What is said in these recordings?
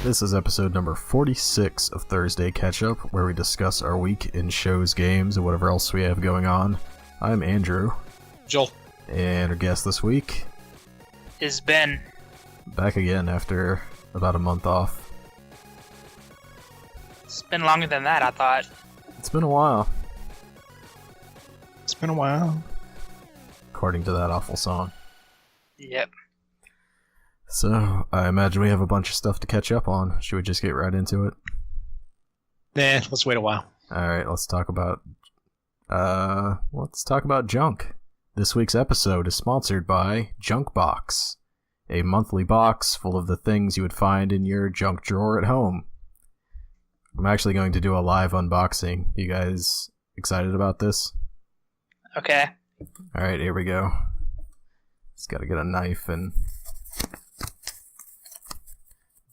This is episode number 46 of Thursday Catch Up, where we discuss our week in shows, games, and whatever else we have going on. I'm Andrew. Joel. And our guest this week is Ben. Back again after about a month off. It's been longer than that, I thought. It's been a while. It's been a while. According to that awful song. Yep. So, I imagine we have a bunch of stuff to catch up on. Should we just get right into it? Nah, let's wait a while. Alright, let's talk about junk. This week's episode is sponsored by Junk Box, a monthly box full of the things you would find in your junk drawer at home. I'm actually going to do a live unboxing. You guys excited about this? Okay. Alright, here we go. Just gotta get a knife and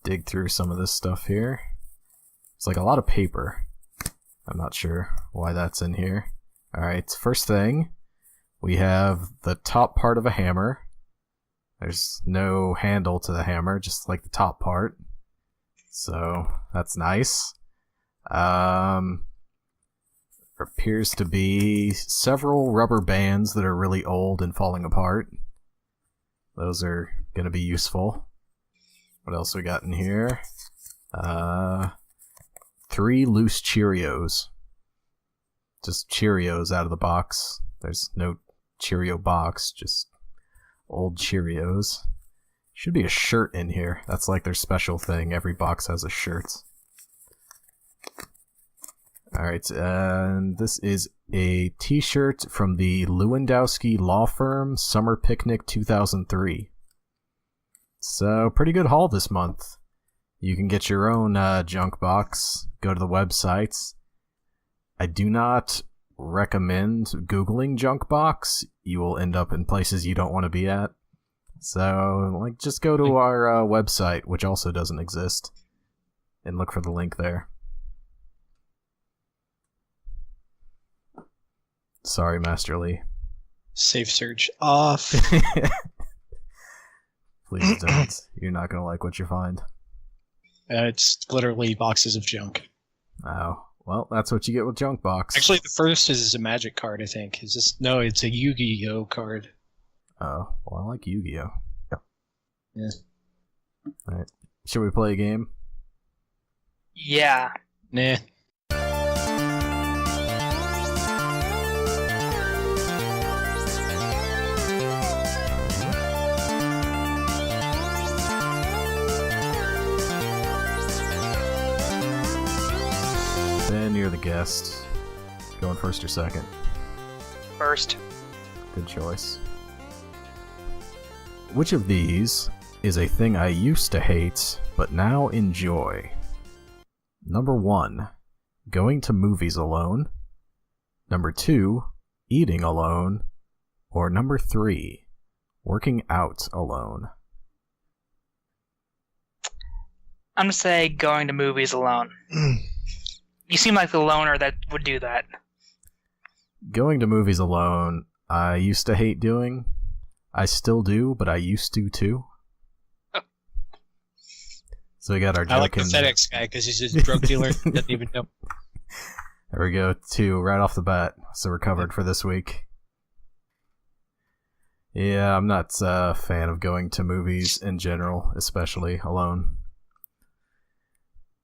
dig through some of this stuff here. It's like a lot of paper. I'm not sure why that's in here. Alright, first thing, we have the top part of a hammer. There's no handle to the hammer, just like the top part. So, that's nice. There appears to be several rubber bands that are really old and falling apart. Those are going to be useful. What else we got in here? 3 loose Cheerios. Just Cheerios out of the box. There's no Cheerio box, just old Cheerios. Should be a shirt in here. That's like their special thing. Every box has a shirt. Alright, and this is a t-shirt from the Lewandowski Law Firm Summer Picnic 2003. So, pretty good haul this month. You can get your own junk box. Go to the websites. I do not recommend Googling junk box. You will end up in places you don't want to be at. So, just go to our website, which also doesn't exist, and look for the link there. Sorry, Master Lee. Safe search off. Please don't. You're not going to like what you find. It's literally boxes of junk. Oh, well, that's what you get with Junk Box. Actually, the first is a magic card, I think. No, it's a Yu-Gi-Oh card. Oh, well, I like Yu-Gi-Oh. Yeah. Alright. Should we play a game? Yeah. Nah. Ben, you're the guest. Going first or second? First. Good choice. Which of these is a thing I used to hate, but now enjoy? Number 1, going to movies alone. Number 2, eating alone. Or number 3, working out alone. I'm gonna say going to movies alone. You seem like the loner that would do that. Going to movies alone, I used to hate doing. I still do, but I used to too. Oh. So we got our I like joke the in FedEx guy because he's a drug dealer. Doesn't even know. There we go, 2 right off the bat. So we're covered for this week. Yeah, I'm not a fan of going to movies in general, especially alone.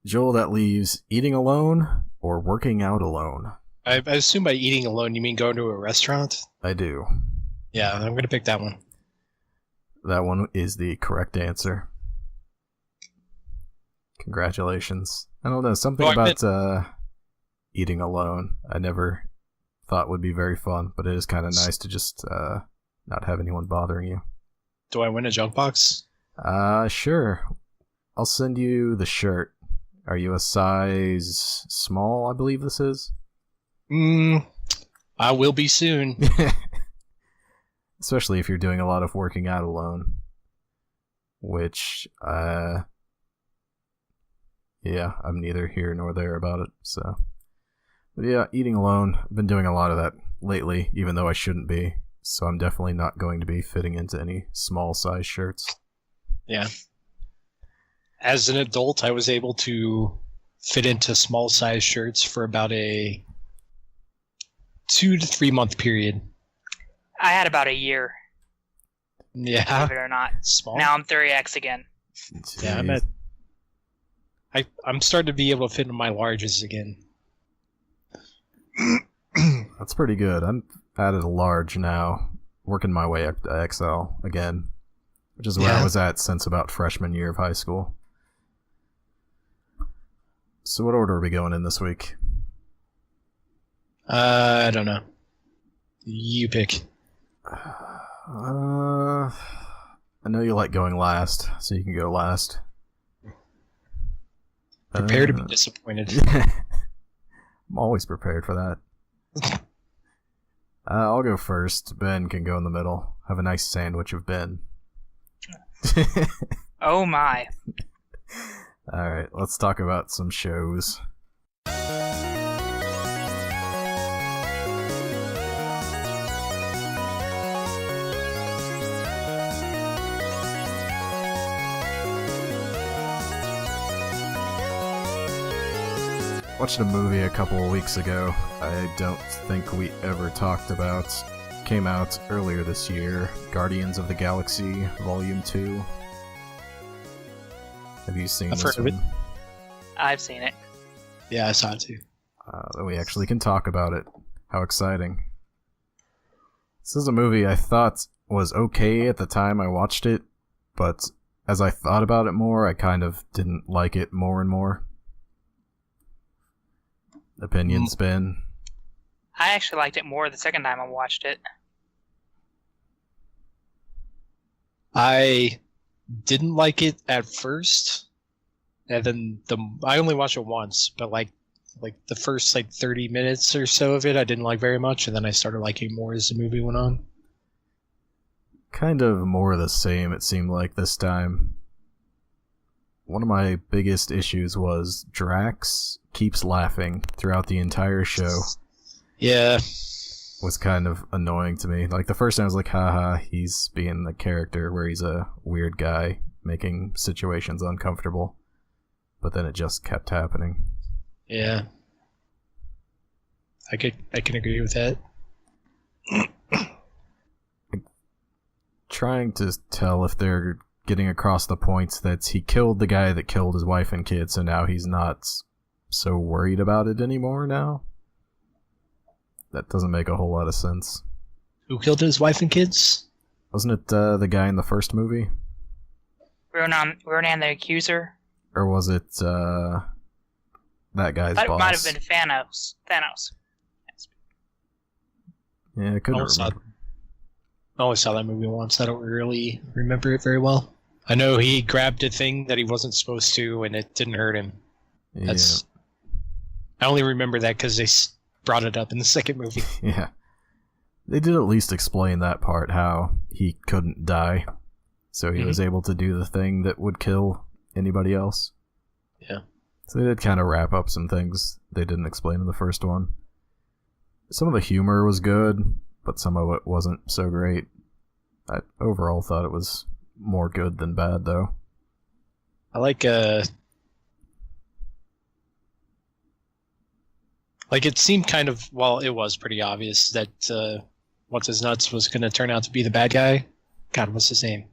Joel, that leaves eating alone or working out alone. I assume by eating alone you mean going to a restaurant? I do. Yeah, I'm going to pick that one. That one is the correct answer. Congratulations. I don't know, something about eating alone I never thought would be very fun, but it is kind of nice to just not have anyone bothering you. Do I win a junk box? Sure. I'll send you the shirt. Are you a size small, I believe this is? I will be soon. Especially if you're doing a lot of working out alone. Which, yeah, I'm neither here nor there about it, so. But yeah, eating alone, I've been doing a lot of that lately, even though I shouldn't be. So I'm definitely not going to be fitting into any small size shirts. Yeah. as an adult, I was able to fit into small size shirts for about a 2 to 3 month period. I had about a year, Yeah, believe it or not. small. Now I'm 3X again. Yeah, I'm starting to be able to fit in my larges again. That's pretty good. I'm added a large now, working my way up to XL again, which is where I was at since about freshman year of high school. So what order are we going in this week? I don't know. You pick. I know you like going last, so you can go last. Prepare to be disappointed. I'm always prepared for that. I'll go first. Ben can go in the middle. Have a nice sandwich of Ben. Oh my. Alright, let's talk about some shows. Watched a movie a couple of weeks ago I don't think we ever talked about. Came out earlier this year, Guardians of the Galaxy Volume 2. Have you seen I've this heard of one? it. I've seen it. Yeah, I saw it too. We actually can talk about it. How exciting. This is a movie I thought was okay at the time I watched it, but as I thought about it more, I kind of didn't like it more and more. Opinions, Ben? I actually liked it more the second time I watched it. I didn't like it at first, and then I only watched it once, but like the first 30 minutes or so of it, I didn't like very much, and then I started liking more as the movie went on. Kind of more of the same, it seemed like this time. One of my biggest issues was Drax keeps laughing throughout the entire show. Yeah. Was kind of annoying to me. Like, the first time I was like, haha, he's being the character where he's a weird guy making situations uncomfortable. But then it just kept happening. Yeah. I can agree with that. Trying to tell if they're getting across the points that he killed the guy that killed his wife and kids, so now he's not so worried about it anymore now. That doesn't make a whole lot of sense. Who killed his wife and kids? Wasn't it the guy in the first movie? Ronan the Accuser? Or was it that guy's That boss? might have been Thanos. Yeah, I couldn't remember. I only saw that movie once. I don't really remember it very well. I know he grabbed a thing that he wasn't supposed to, and it didn't hurt him. Yeah. I only remember that because they brought it up in the second movie. Yeah. They did at least explain that part, how he couldn't die. So he was able to do the thing that would kill anybody else. Yeah. So they did kind of wrap up some things they didn't explain in the first one. Some of the humor was good, but some of it wasn't so great. I overall thought it was more good than bad, though. I like it seemed kind of, well, it was pretty obvious that What's His Nuts was going to turn out to be the bad guy. God, what's his name?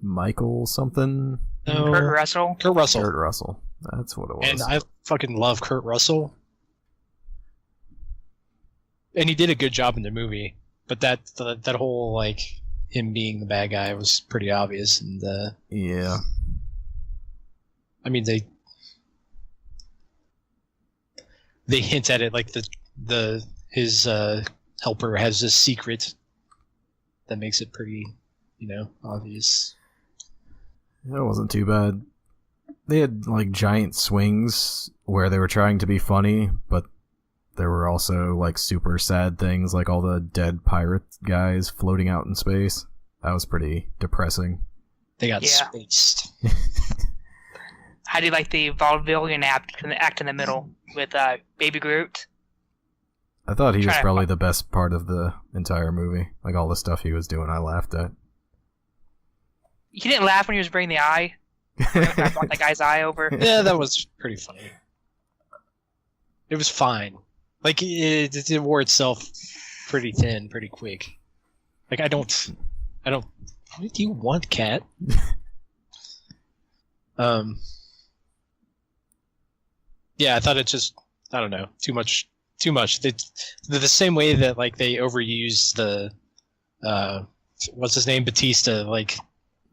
Michael something? No. Kurt Russell? Kurt Russell. Kurt Russell. That's what it was. And I fucking love Kurt Russell. And he did a good job in the movie. But that whole, him being the bad guy was pretty obvious. And yeah. I mean, they hint at it, like his helper has this secret that makes it pretty, obvious. It wasn't too bad. They had giant swings where they were trying to be funny, but there were also super sad things, like all the dead pirate guys floating out in space. That was pretty depressing. They got spaced. How do you like the vaudevillian act in the middle with Baby Groot? I thought he was probably the best part of the entire movie. All the stuff he was doing, I laughed at. You didn't laugh when he was bringing the eye? I brought that guy's eye over. Yeah, that was pretty funny. It was fine. Like it wore itself pretty thin, pretty quick. Like I don't. What do you want, cat? Yeah, I thought it just. I don't know. Too much. They're the same way that like they overuse the. What's his name? Batista, like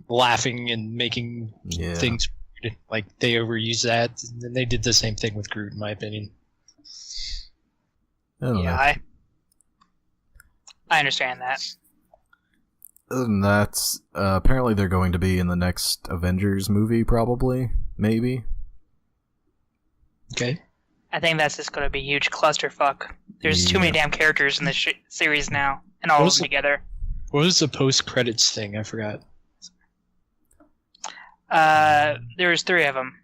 laughing and making things. Like they overuse that, and then they did the same thing with Groot, in my opinion. I understand that. Other than that, apparently they're going to be in the next Avengers movie, probably, maybe. Okay. I think that's just going to be a huge clusterfuck. There's too many damn characters in this series now, and all of them together. What was the post-credits thing? I forgot. There was 3 of them.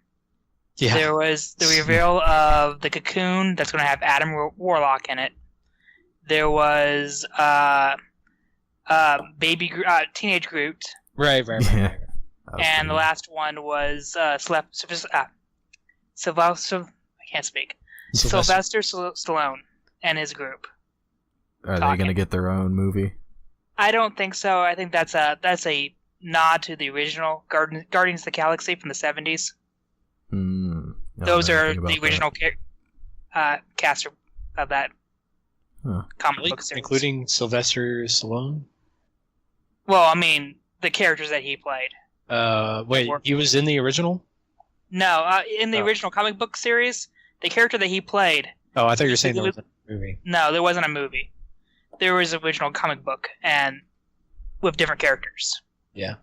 Yeah. There was the reveal of the Cocoon that's going to have Adam Warlock in it. There was Teenage Groot. Right. And the last one was Sylvester. I can't speak. Sylvester Stallone and his group. Are they going to get their own movie? I don't think so. I think that's a nod to the original Guardians of the Galaxy from the 70s. Those are the original cast of that comic book series. Including Sylvester Stallone? Well, I mean, the characters that he played. Wait, he was in the original? No, in the original comic book series, the character that he played... Oh, I thought you were saying there was a movie. No, there wasn't a movie. There was an original comic book, and with different characters. Yeah.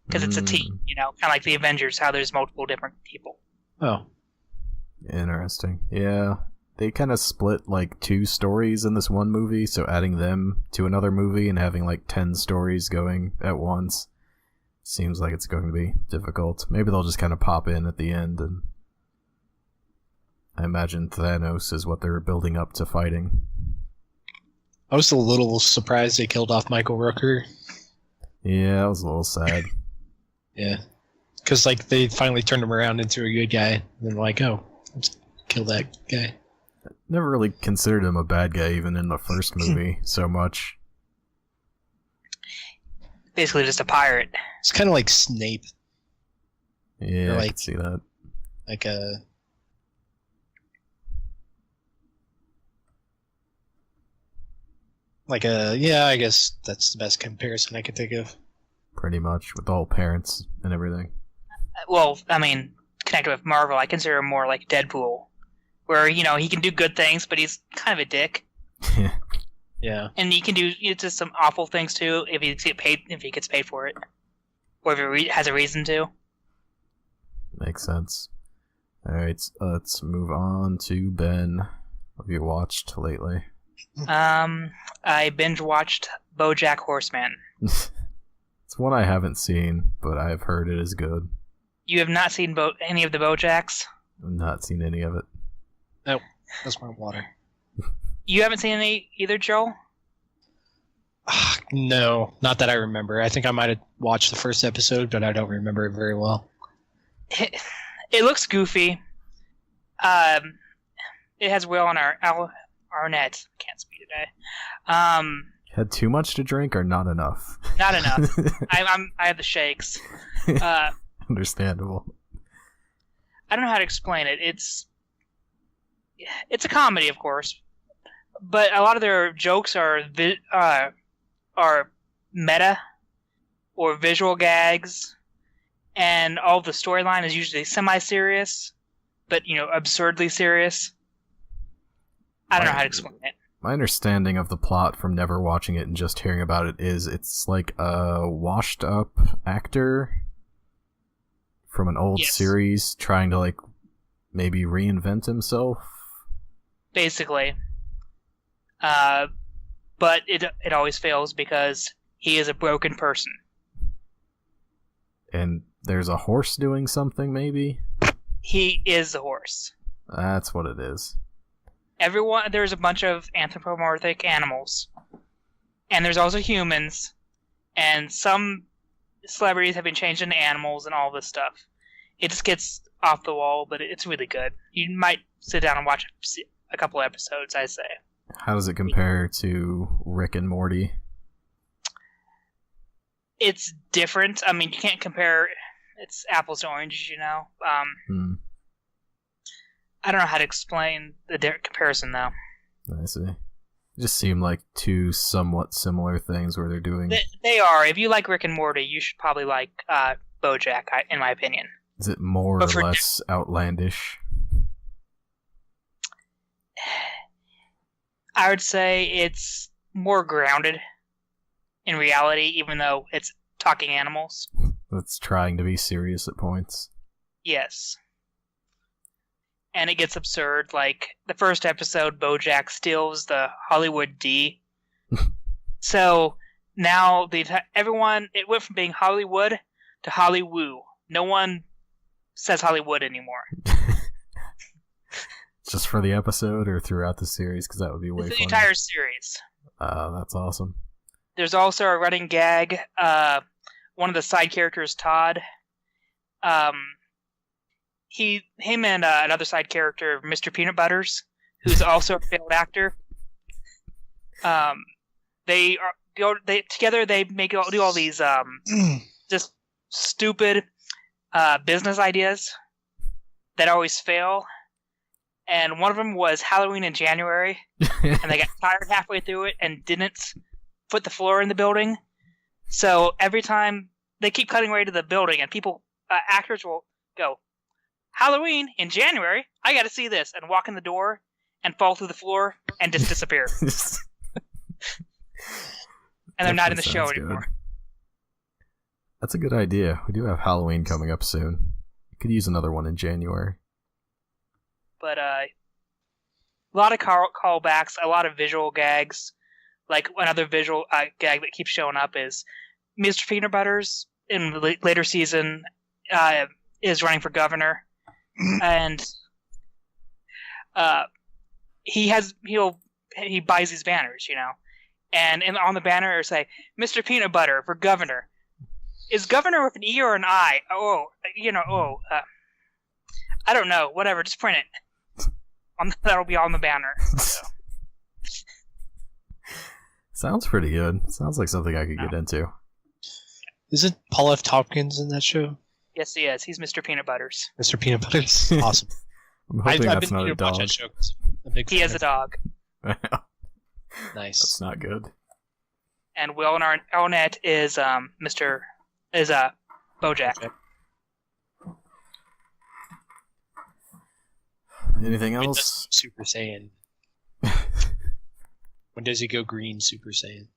Because it's a team, kind of like the Avengers, how there's multiple different people. Oh. Interesting. Yeah. They kind of split, 2 stories in this one movie, so adding them to another movie and having, 10 stories going at once seems like it's going to be difficult. Maybe they'll just kind of pop in at the end, and I imagine Thanos is what they're building up to fighting. I was a little surprised they killed off Michael Rooker. Yeah, that was a little sad. Yeah. Because, they finally turned him around into a good guy. And then, let's kill that guy. Never really considered him a bad guy, even in the first movie, so much. Basically just a pirate. It's kind of like Snape. Yeah, I can see that. Yeah, I guess that's the best comparison I could think of. Pretty much, with all parents and everything. Well, I mean, connected with Marvel, I consider him more like Deadpool. Where, he can do good things, but he's kind of a dick. Yeah. And he can do just some awful things, too, if he gets paid for it. Or if he has a reason to. Makes sense. Alright, let's move on to Ben. What have you watched lately? I binge-watched BoJack Horseman. It's one I haven't seen, but I've heard it is good. You have not seen any of the BoJacks? I've not seen any of it. Nope. That's my water. You haven't seen any either, Joel? No, not that I remember. I think I might have watched the first episode, but I don't remember it very well. It looks goofy. It has Will and Arnett. I can't speak today. Had too much to drink or not enough? Not enough. I have the shakes. Understandable. I don't know how to explain it. It's a comedy, of course, but a lot of their jokes are meta or visual gags, and all the storyline is usually semi-serious, but absurdly serious. I don't know how to explain it. My understanding of the plot from never watching it and just hearing about it is it's like a washed-up actor from an old series trying to maybe reinvent himself. Basically. But it always fails because he is a broken person. And there's a horse doing something, maybe? He is the horse. That's what it is. There's a bunch of anthropomorphic animals. And there's also humans. And some celebrities have been changed into animals and all this stuff. It just gets off the wall, but it's really good. You might sit down and watch a couple episodes, I say. How does it compare to Rick and Morty? It's different. I mean, you can't compare. It's apples to oranges, you know. I don't know how to explain the comparison, though. I see. It just seem like two somewhat similar things where they're doing... They are. If you like Rick and Morty, you should probably like BoJack, in my opinion. Is it more or less outlandish? I would say it's more grounded in reality, even though it's talking animals. It's trying to be serious at points. Yes. And it gets absurd. Like, the first episode, BoJack steals the Hollywood D. So, now it went from being Hollywood to Hollywoo. No one says Hollywood anymore. Just for the episode or throughout the series? Because that would be way funny. The entire series. That's awesome. There's also a running gag. One of the side characters, Todd, him and another side character, Mr. Peanut Butters, who's also a failed actor. They together they do all these just stupid business ideas that always fail. And one of them was Halloween in January, and they got tired halfway through it and didn't put the floor in the building. So every time they keep cutting away to the building, and actors will go, Halloween in January, I gotta see this, and walk in the door and fall through the floor and just disappear. And they're not in the show anymore. Good. That's a good idea. We do have Halloween coming up soon. You could use another one in January. But a lot of callbacks, a lot of visual gags. Like another visual gag that keeps showing up is Mr. Peanut Butters in the later season is running for governor, and he buys these banners, you know, and on the banner it'll say Mr. Peanut Butter for governor. Is governor with an E or an I? I don't know. Whatever, just print it. That'll be on the banner. So. Sounds pretty good. Sounds like something I could get into. Isn't Paul F. Tompkins in that show? Yes, he is. He's Mr. Peanut Butters. Mr. Peanut Butters? Awesome. I'm hoping I've that's been not a dog. Watch that show. He is a dog. Nice. That's not good. And Will Arnett is BoJack. Anything else? Super Saiyan. When does he go green Super Saiyan?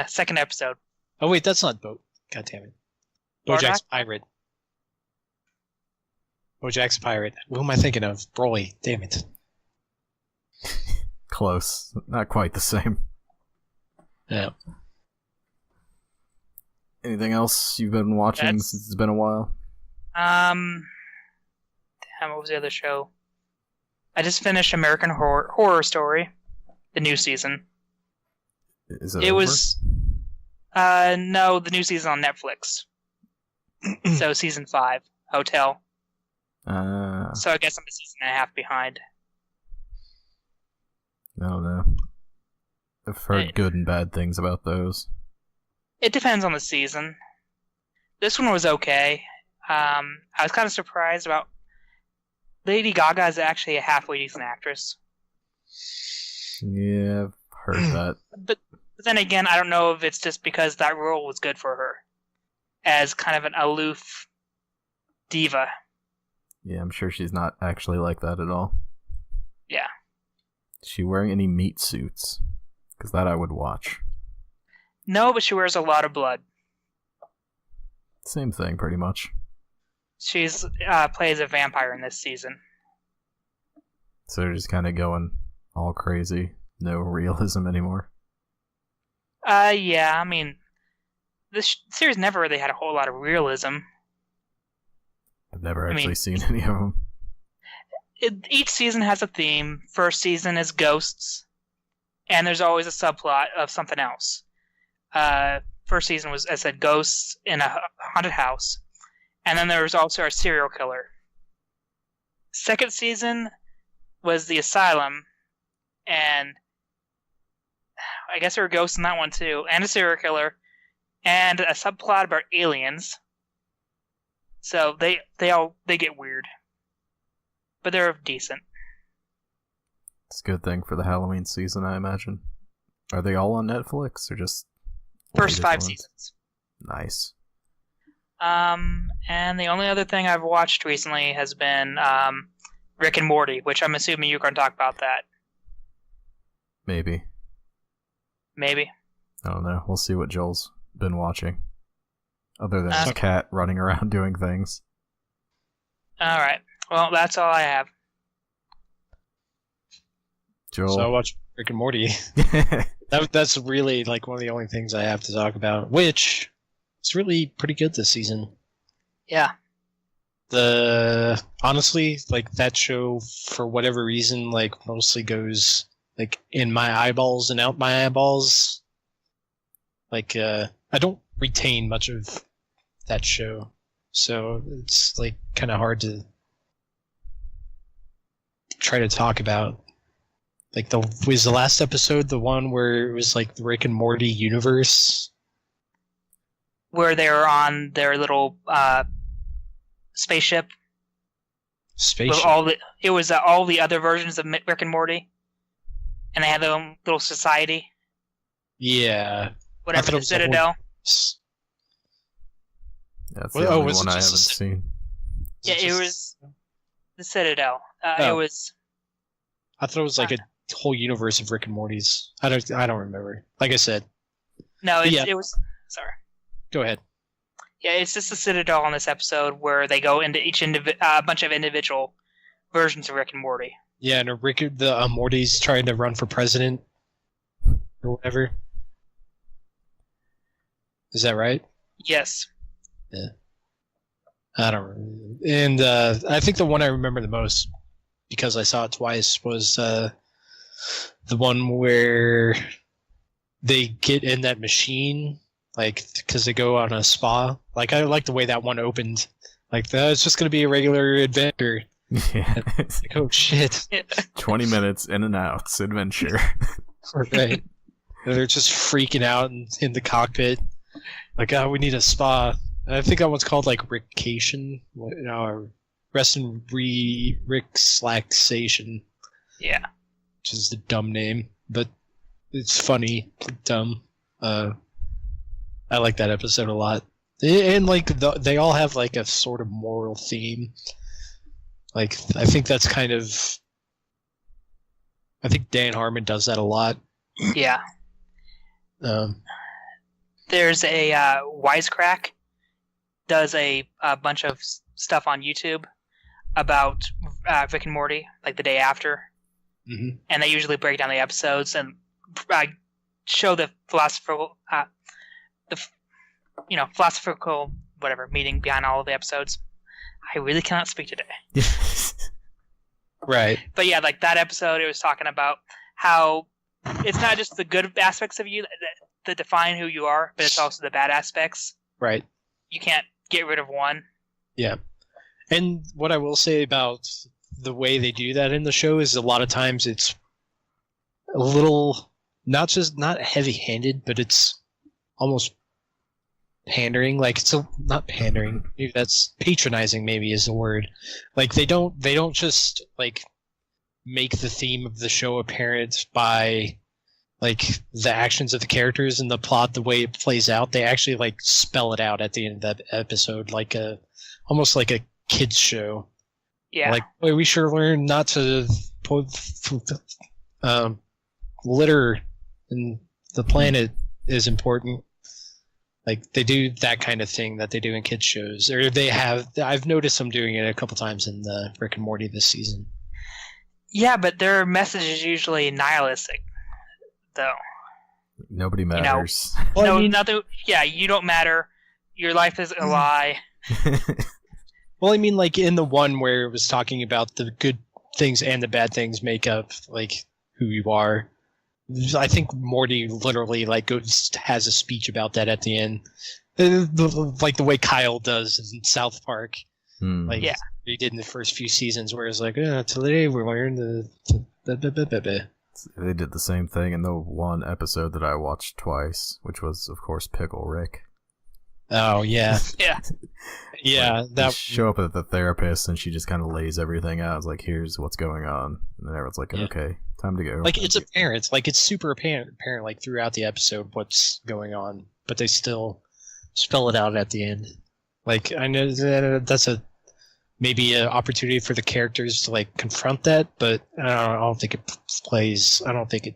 Second episode. Oh wait, that's not God damn it. BoJack's pirate. BoJack's pirate. Who am I thinking of? Broly. Damn it. Close. Not quite the same. Yeah. Anything else you've been watching since it's been a while? What was the other show? I just finished American Horror Story, the new season. Is it over? No, the new season on Netflix. So season 5, Hotel. So I guess I'm a season and a half behind. I don't know. I've heard good and bad things about those. It depends on the season. This one was okay. I was kind of surprised about Lady Gaga is actually a halfway decent actress. Yeah, I've heard that. But then again, I don't know if it's just because that role was good for her. As kind of an aloof diva. Yeah, I'm sure she's not actually like that at all. Yeah. Is she wearing any meat suits? Because that I would watch. No, but she wears a lot of blood. Same thing, pretty much. She's plays a vampire in this season. So they're just kind of going all crazy. No realism anymore. Yeah, I mean, this series never really had a whole lot of realism. I've never actually seen any of them. Each season has a theme. First season is ghosts, and there's always a subplot of something else. First season was, as I said, ghosts in a haunted house, And then there was also our serial killer. Second season was the asylum, and I guess there were ghosts in that one too, and a serial killer, and a subplot about aliens. So they get weird, but they're decent. It's a good thing for the Halloween season, I imagine. Are they all on Netflix or just first 5 seasons? Nice. And the only other thing I've watched recently has been Rick and Morty, which I'm assuming you're going to talk about that. Maybe. Maybe. I don't know. We'll see what Joel's been watching. Other than his cat running around doing things. Alright. Well, that's all I have. Joel. So I watched Rick and Morty. That's really like one of the only things I have to talk about, which is really pretty good this season. Yeah. Honestly, like that show, for whatever reason, like mostly goes like in my eyeballs and out my eyeballs. Like I don't retain much of that show, so it's like kind of hard to try to talk about. Like was the last episode the one where it was like the Rick and Morty universe, where they were on their little spaceship. It was all the other versions of Rick and Morty, and they had their own little society. Yeah, whatever, the Citadel. That's the only one I haven't seen. Yeah, it was the Citadel. It was. I thought it was like a whole universe of Rick and Morty's. I don't remember. Like I said. No, it was. Sorry. Go ahead. Yeah, it's just the Citadel on this episode where they go into each bunch of individual versions of Rick and Morty. Yeah, and Morty's trying to run for president or whatever. Is that right? Yes. Yeah. I don't remember. And I think the one I remember the most, because I saw it twice, was the one where they get in that machine, like, because they go on a spa. Like, I like the way that one opened. Like, it's just going to be a regular adventure. Yeah. Like, oh, shit. 20 minutes in and out adventure. Right. And they're just freaking out in the cockpit. Like, we need a spa. And I think that one's called, like, Rickcation. Rest and Rick/Slaxation. Yeah. Which is the dumb name, but it's funny, dumb. I like that episode a lot, and like they all have like a sort of moral theme. Like I think that's kind of, I think Dan Harmon does that a lot. Yeah. There's a Wisecrack does a bunch of stuff on YouTube about Rick and Morty, like the day after. Mm-hmm. And they usually break down the episodes and show the philosophical, philosophical whatever meaning behind all of the episodes. I really cannot speak today. Right. But yeah, like that episode, it was talking about how it's not just the good aspects of you that define who you are, but it's also the bad aspects. Right. You can't get rid of one. Yeah. And what I will say about the way they do that in the show is a lot of times it's a little not heavy-handed, but it's almost pandering. Like it's not pandering. Maybe that's patronizing. Maybe is the word. Like they don't just like make the theme of the show apparent by like the actions of the characters and the plot, the way it plays out. They actually like spell it out at the end of that episode, like almost like a kids show. Yeah. Like, boy, we sure learned not to litter, and the planet is important. Like, they do that kind of thing that they do in kids shows. Or I've noticed them doing it a couple times in the Rick and Morty this season. Yeah, but their message is usually nihilistic, though. Nobody matters. Nothing. Yeah, you don't matter. Your life is a lie. Well, I mean, like in the one where it was talking about the good things and the bad things make up like who you are. I think Morty literally like has a speech about that at the end. Like the way Kyle does in South Park. Like Yeah. he did in the first few seasons, where it's like, today we're wearing the. They did the same thing in the one episode that I watched twice, which was, of course, Pickle Rick. Oh, yeah. Yeah. Yeah. Like, they show up at the therapist, and she just kind of lays everything out. It's like, here's what's going on. And then everyone's like, okay, time to go. Like, it's apparent. Like, it's super apparent, like, throughout the episode what's going on, but they still spell it out at the end. Like, I know that's maybe an opportunity for the characters to, like, confront that, but I don't think it plays. I don't think it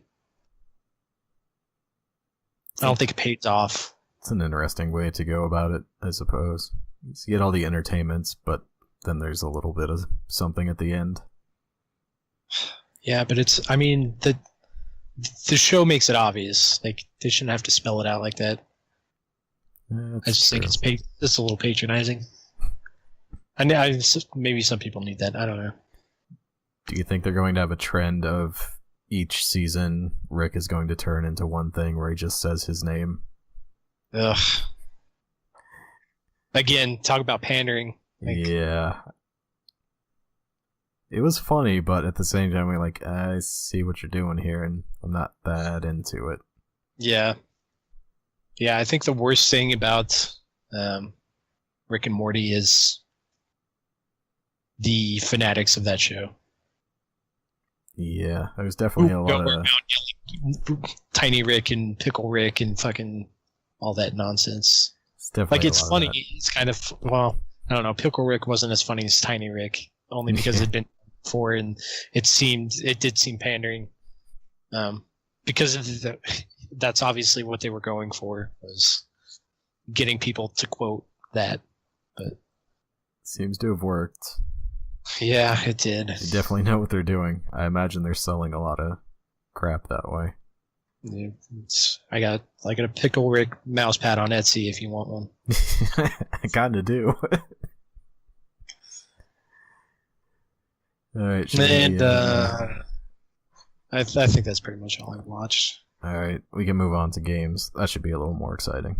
pays off. It's an interesting way to go about it, I suppose. You get all the entertainments, but then there's a little bit of something at the end. Yeah, but the show makes it obvious. Like, they shouldn't have to spell it out like that. I just think it's a little patronizing. Maybe some people need that. I don't know. Do you think they're going to have a trend of each season Rick is going to turn into one thing where he just says his name? Ugh. Again, talk about pandering. Yeah. It was funny, but at the same time, we're like, I see what you're doing here, and I'm not that into it. Yeah. Yeah, I think the worst thing about Rick and Morty is the fanatics of that show. Yeah, there's definitely a lot of Tiny Rick and Pickle Rick and fucking all that nonsense. It's definitely like, it's funny. It's kind of, well, I don't know. Pickle Rick wasn't as funny as Tiny Rick, only because it'd been before, and it did seem pandering. Because that's obviously what they were going for, was getting people to quote that. But seems to have worked. Yeah, it did. They definitely know what they're doing. I imagine they're selling a lot of crap that way. Yeah, I got a Pickle Rick mouse pad on Etsy if you want one. I kinda do. Alright, and I think that's pretty much all I watched. Alright, we can move on to games. That should be a little more exciting.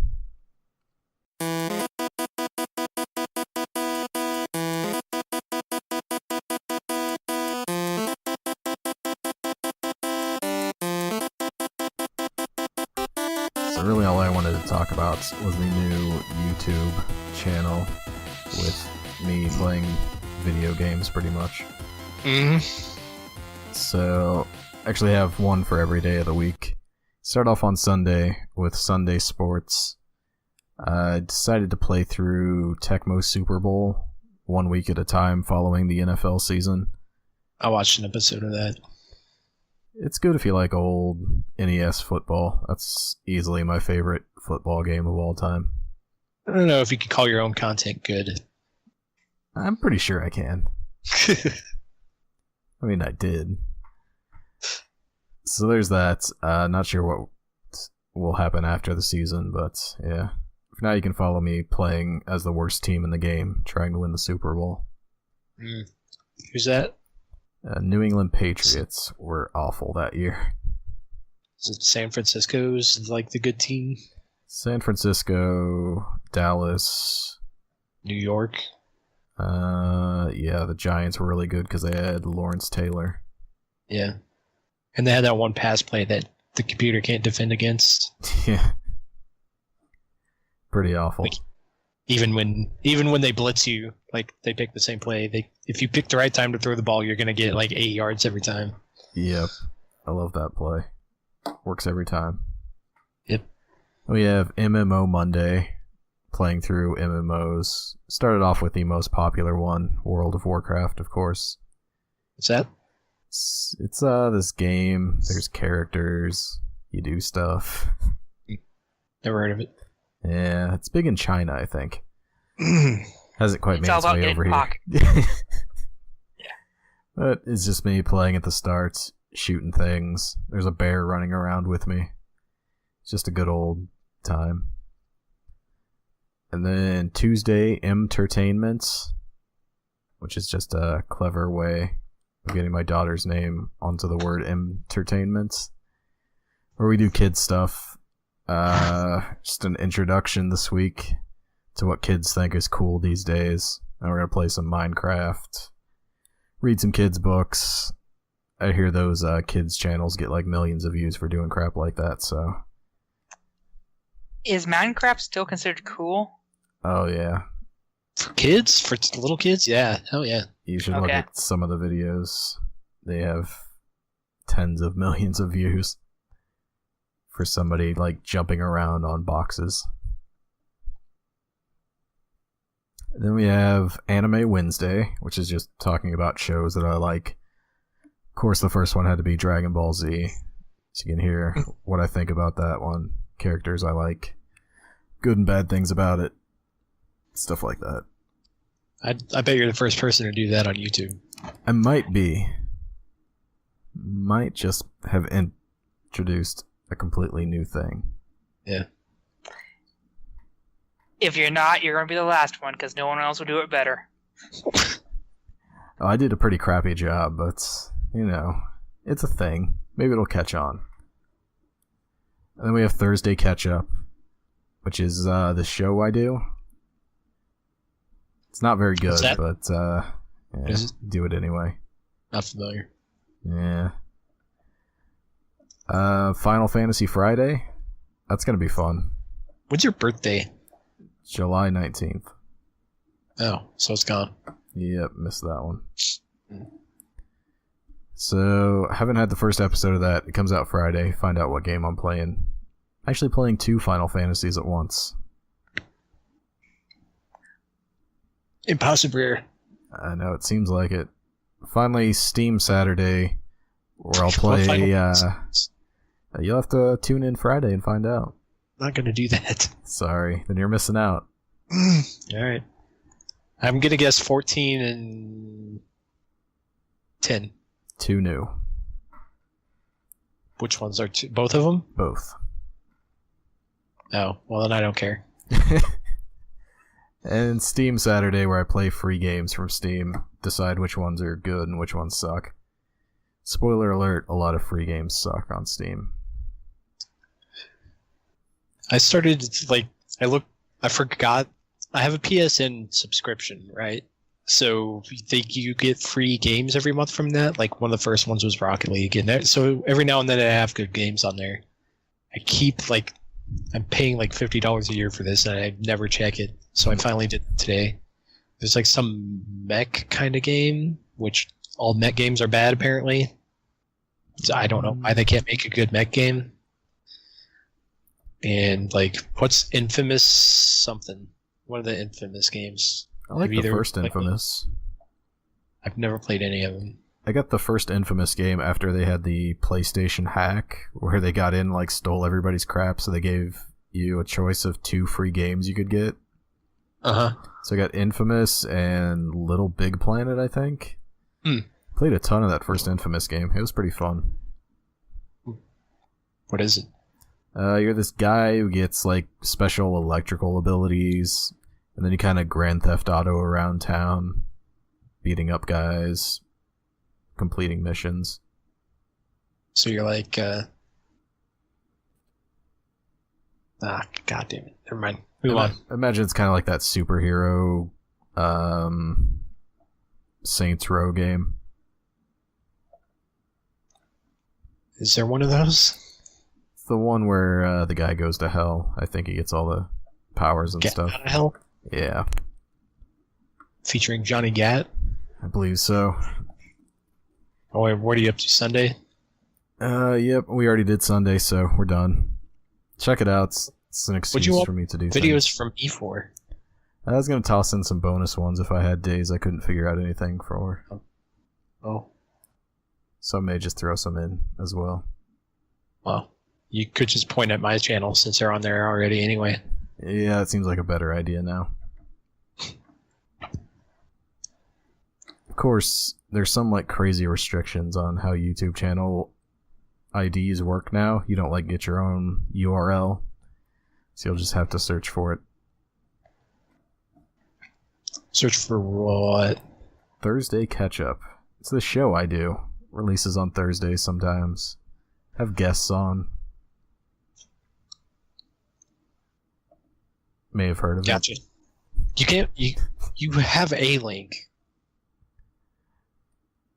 Really all I wanted to talk about was the new YouTube channel with me playing video games pretty much. So, actually have one for every day of the week. Start off on Sunday with Sunday Sports. I decided to play through Tecmo Super Bowl 1 week at a time following the NFL season. I watched an episode of that. It's good if you like old NES football. That's easily my favorite football game of all time. I don't know if you could call your own content good. I'm pretty sure I can. I mean, I did. So there's that. Not sure what will happen after the season, but yeah. For now, you can follow me playing as the worst team in the game, trying to win the Super Bowl. Who's that? New England Patriots were awful that year. Is it San Francisco's like the good team? San Francisco, Dallas, New York. Yeah, the Giants were really good because they had Lawrence Taylor. Yeah, and they had that one pass play that the computer can't defend against. Yeah, pretty awful. Like, even when they blitz you, like they pick the same play. If you pick the right time to throw the ball, you're gonna get like 8 yards every time. Yep, I love that play. Works every time. Yep. We have MMO Monday, playing through MMOs. Started off with the most popular one, World of Warcraft, of course. What's that? It's this game. There's characters. You do stuff. Never heard of it. Yeah, it's big in China, I think. Hasn't quite made all its about way over getting here. Yeah. But it's just me playing at the start, shooting things. There's a bear running around with me. It's just a good old time. And then Tuesday, Entertainment, which is just a clever way of getting my daughter's name onto the word entertainment, where we do kid stuff. Just an introduction this week to what kids think is cool these days. And we're gonna play some Minecraft, read some kids' books. I hear those kids' channels get like millions of views for doing crap like that, so. Is Minecraft still considered cool? Oh, yeah. For kids? For little kids? Yeah. Hell yeah. You should look at some of the videos. They have tens of millions of views for somebody like jumping around on boxes. And then we have Anime Wednesday, which is just talking about shows that I like. Of course, the first one had to be Dragon Ball Z. So you can hear what I think about that one. Characters I like. Good and bad things about it. Stuff like that. I bet you're the first person to do that on YouTube. I might be. Might just have introduced a completely new thing. Yeah. If you're not, you're going to be the last one, because no one else will do it better. Oh, I did a pretty crappy job, but, you know, it's a thing. Maybe it'll catch on. And then we have Thursday Catch Up, which is the show I do. It's not very good, but yeah, do it anyway. Not familiar. Yeah. Final Fantasy Friday. That's going to be fun. When's your birthday? July 19th. Oh, so it's gone. Yep, missed that one. So, haven't had the first episode of that. It comes out Friday. Find out what game I'm playing. Actually playing 2 Final Fantasies at once. Impossible. I know, it seems like it. Finally, Steam Saturday, where I'll play... you'll have to tune in Friday and find out. Not gonna do that. Sorry, then you're missing out. Alright. I'm gonna guess 14 and 10. 2 new. Which ones are 2? Both of them? Both. Oh, well then I don't care. And Steam Saturday, where I play free games from Steam, decide which ones are good and which ones suck. Spoiler alert, a lot of free games suck on Steam. I started, I forgot, I have a PSN subscription, right? So you get free games every month from that. Like, one of the first ones was Rocket League. And so every now and then I have good games on there. I keep, I'm paying $50 a year for this, and I never check it. So I finally did it today. There's some mech kind of game, which all mech games are bad, apparently. So I don't know why they can't make a good mech game. And, what's Infamous something? One of the Infamous games. I like the first Infamous. I've never played any of them. I got the first Infamous game after they had the PlayStation hack, where they got in, stole everybody's crap, so they gave you a choice of 2 free games you could get. Uh-huh. So I got Infamous and Little Big Planet, I think. Played a ton of that first Infamous game. It was pretty fun. What is it? You're this guy who gets, special electrical abilities, and then you kind of Grand Theft Auto around town, beating up guys, completing missions. So you're God damn it. Never mind. Move on. Imagine it's kind of like that superhero Saints Row game. Is there one of those? It's the one where the guy goes to hell. I think he gets all the powers and stuff. Out of hell? Yeah. Featuring Johnny Gat? I believe so. Oh, wait, what are you up to, Sunday? Yep, we already did Sunday, so we're done. Check it out. It's an excuse for me to do videos things. From me for? I was going to toss in some bonus ones if I had days I couldn't figure out anything for. Oh. So I may just throw some in as well. Well, you could just point at my channel since they're on there already anyway. Yeah, it seems like a better idea now. Of course, there's some crazy restrictions on how YouTube channel IDs work now. You don't get your own URL, so you'll just have to search for it. Search for what? Thursday Catch Up. It's the show I do. Releases on Thursdays sometimes. Have guests on. may have heard of Gotcha. You can't. You have a link.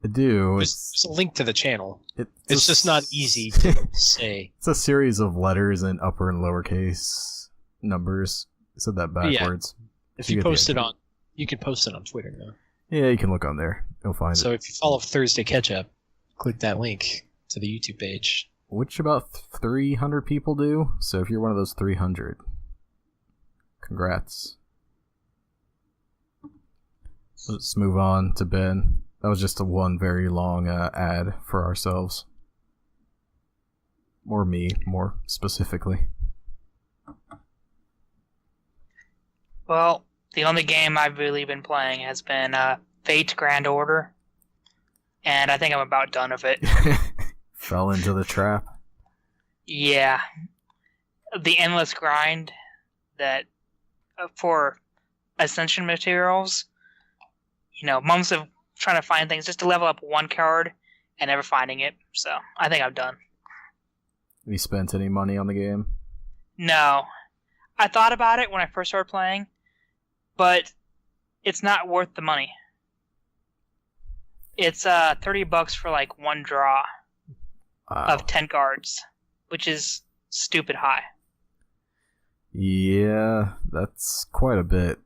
I do. There's a link to the channel. It's just not easy to say. It's a series of letters in upper and lowercase numbers. I said that backwards. Yeah. If you post it on, you can post it on Twitter now. Yeah, you can look on there. You'll find it. So if you follow Thursday Ketchup, click that link to the YouTube page. Which about 300 people do. So if you're one of those 300, congrats. Let's move on to Ben. That was just one very long ad for ourselves. Or me, more specifically. Well, the only game I've really been playing has been Fate Grand Order. And I think I'm about done with it. Fell into the trap. Yeah. The endless grind that for Ascension materials, months of trying to find things just to level up one card and never finding it. So I think I'm done. Have you spent any money on the game? No. I thought about it when I first started playing, but it's not worth the money. It's $30 for like one draw of 10 cards, which is stupid high. Yeah, that's quite a bit.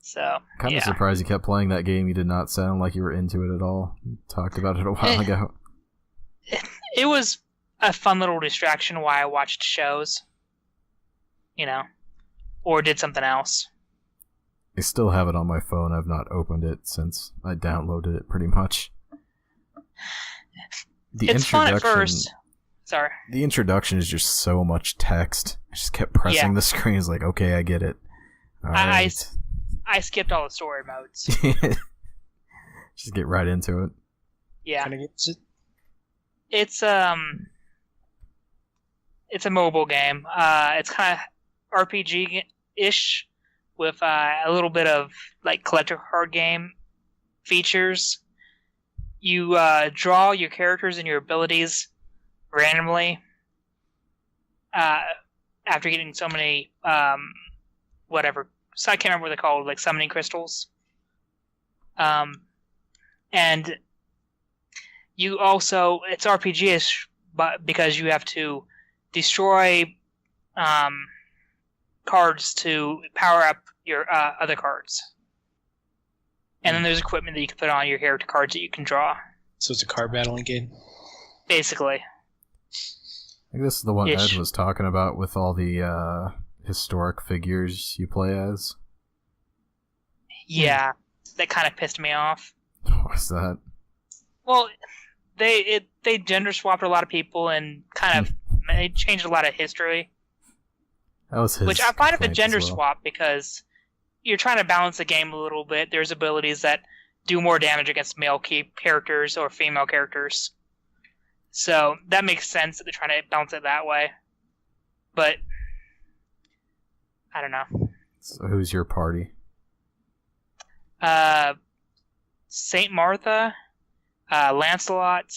So, kind of surprised you kept playing that game. You did not sound like you were into it at all. You talked about it a while ago. It was a fun little distraction while I watched shows, or did something else. I still have it on my phone. I've not opened it since I downloaded it, pretty much. It's fun at first. Sorry. The introduction is just so much text. I just kept pressing the screen. It's like, okay, I get it. All right. I skipped all the story modes. Just get right into it. Yeah. It's a mobile game. It's kind of RPG-ish with a little bit of like collector card game features. You draw your characters and your abilities randomly after getting so many whatever. So I can't remember what they're called, like summoning crystals. And you also, it's RPG-ish, but because you have to destroy cards to power up your other cards. And then there's equipment that you can put on your character cards that you can draw. So it's a card battling game? Basically. I think this is the one Ed was talking about with all the historic figures you play as. Yeah, that kind of pissed me off. What's that? Well, they gender swapped a lot of people and kind of they changed a lot of history. That was his. Which I find it a gender swap because you're trying to balance the game a little bit. There's abilities that do more damage against male characters or female characters. So that makes sense that they're trying to balance it that way. But I don't know. So who's your party? Saint Martha, Lancelot,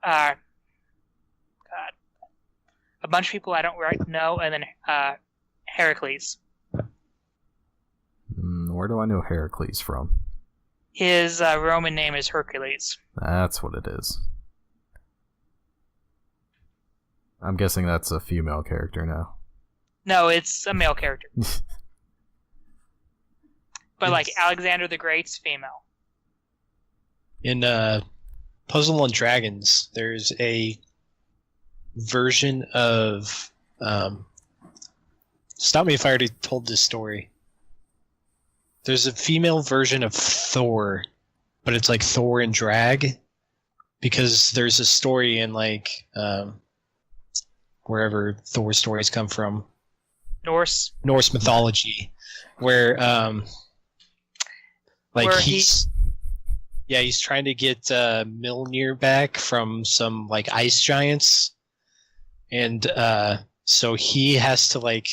God, a bunch of people I don't know, and then Heracles. Where do I know Heracles from? His Roman name is Hercules. That's what it is. I'm guessing that's a female character now. No, it's a male character. But like Alexander the Great's female. In Puzzle and Dragons, there's a version of... stop me if I already told this story. There's a female version of Thor, but it's like Thor in drag. Because there's a story in like... wherever Thor stories come from. Norse mythology, where he's trying to get Mjolnir back from some like ice giants, and so he has to like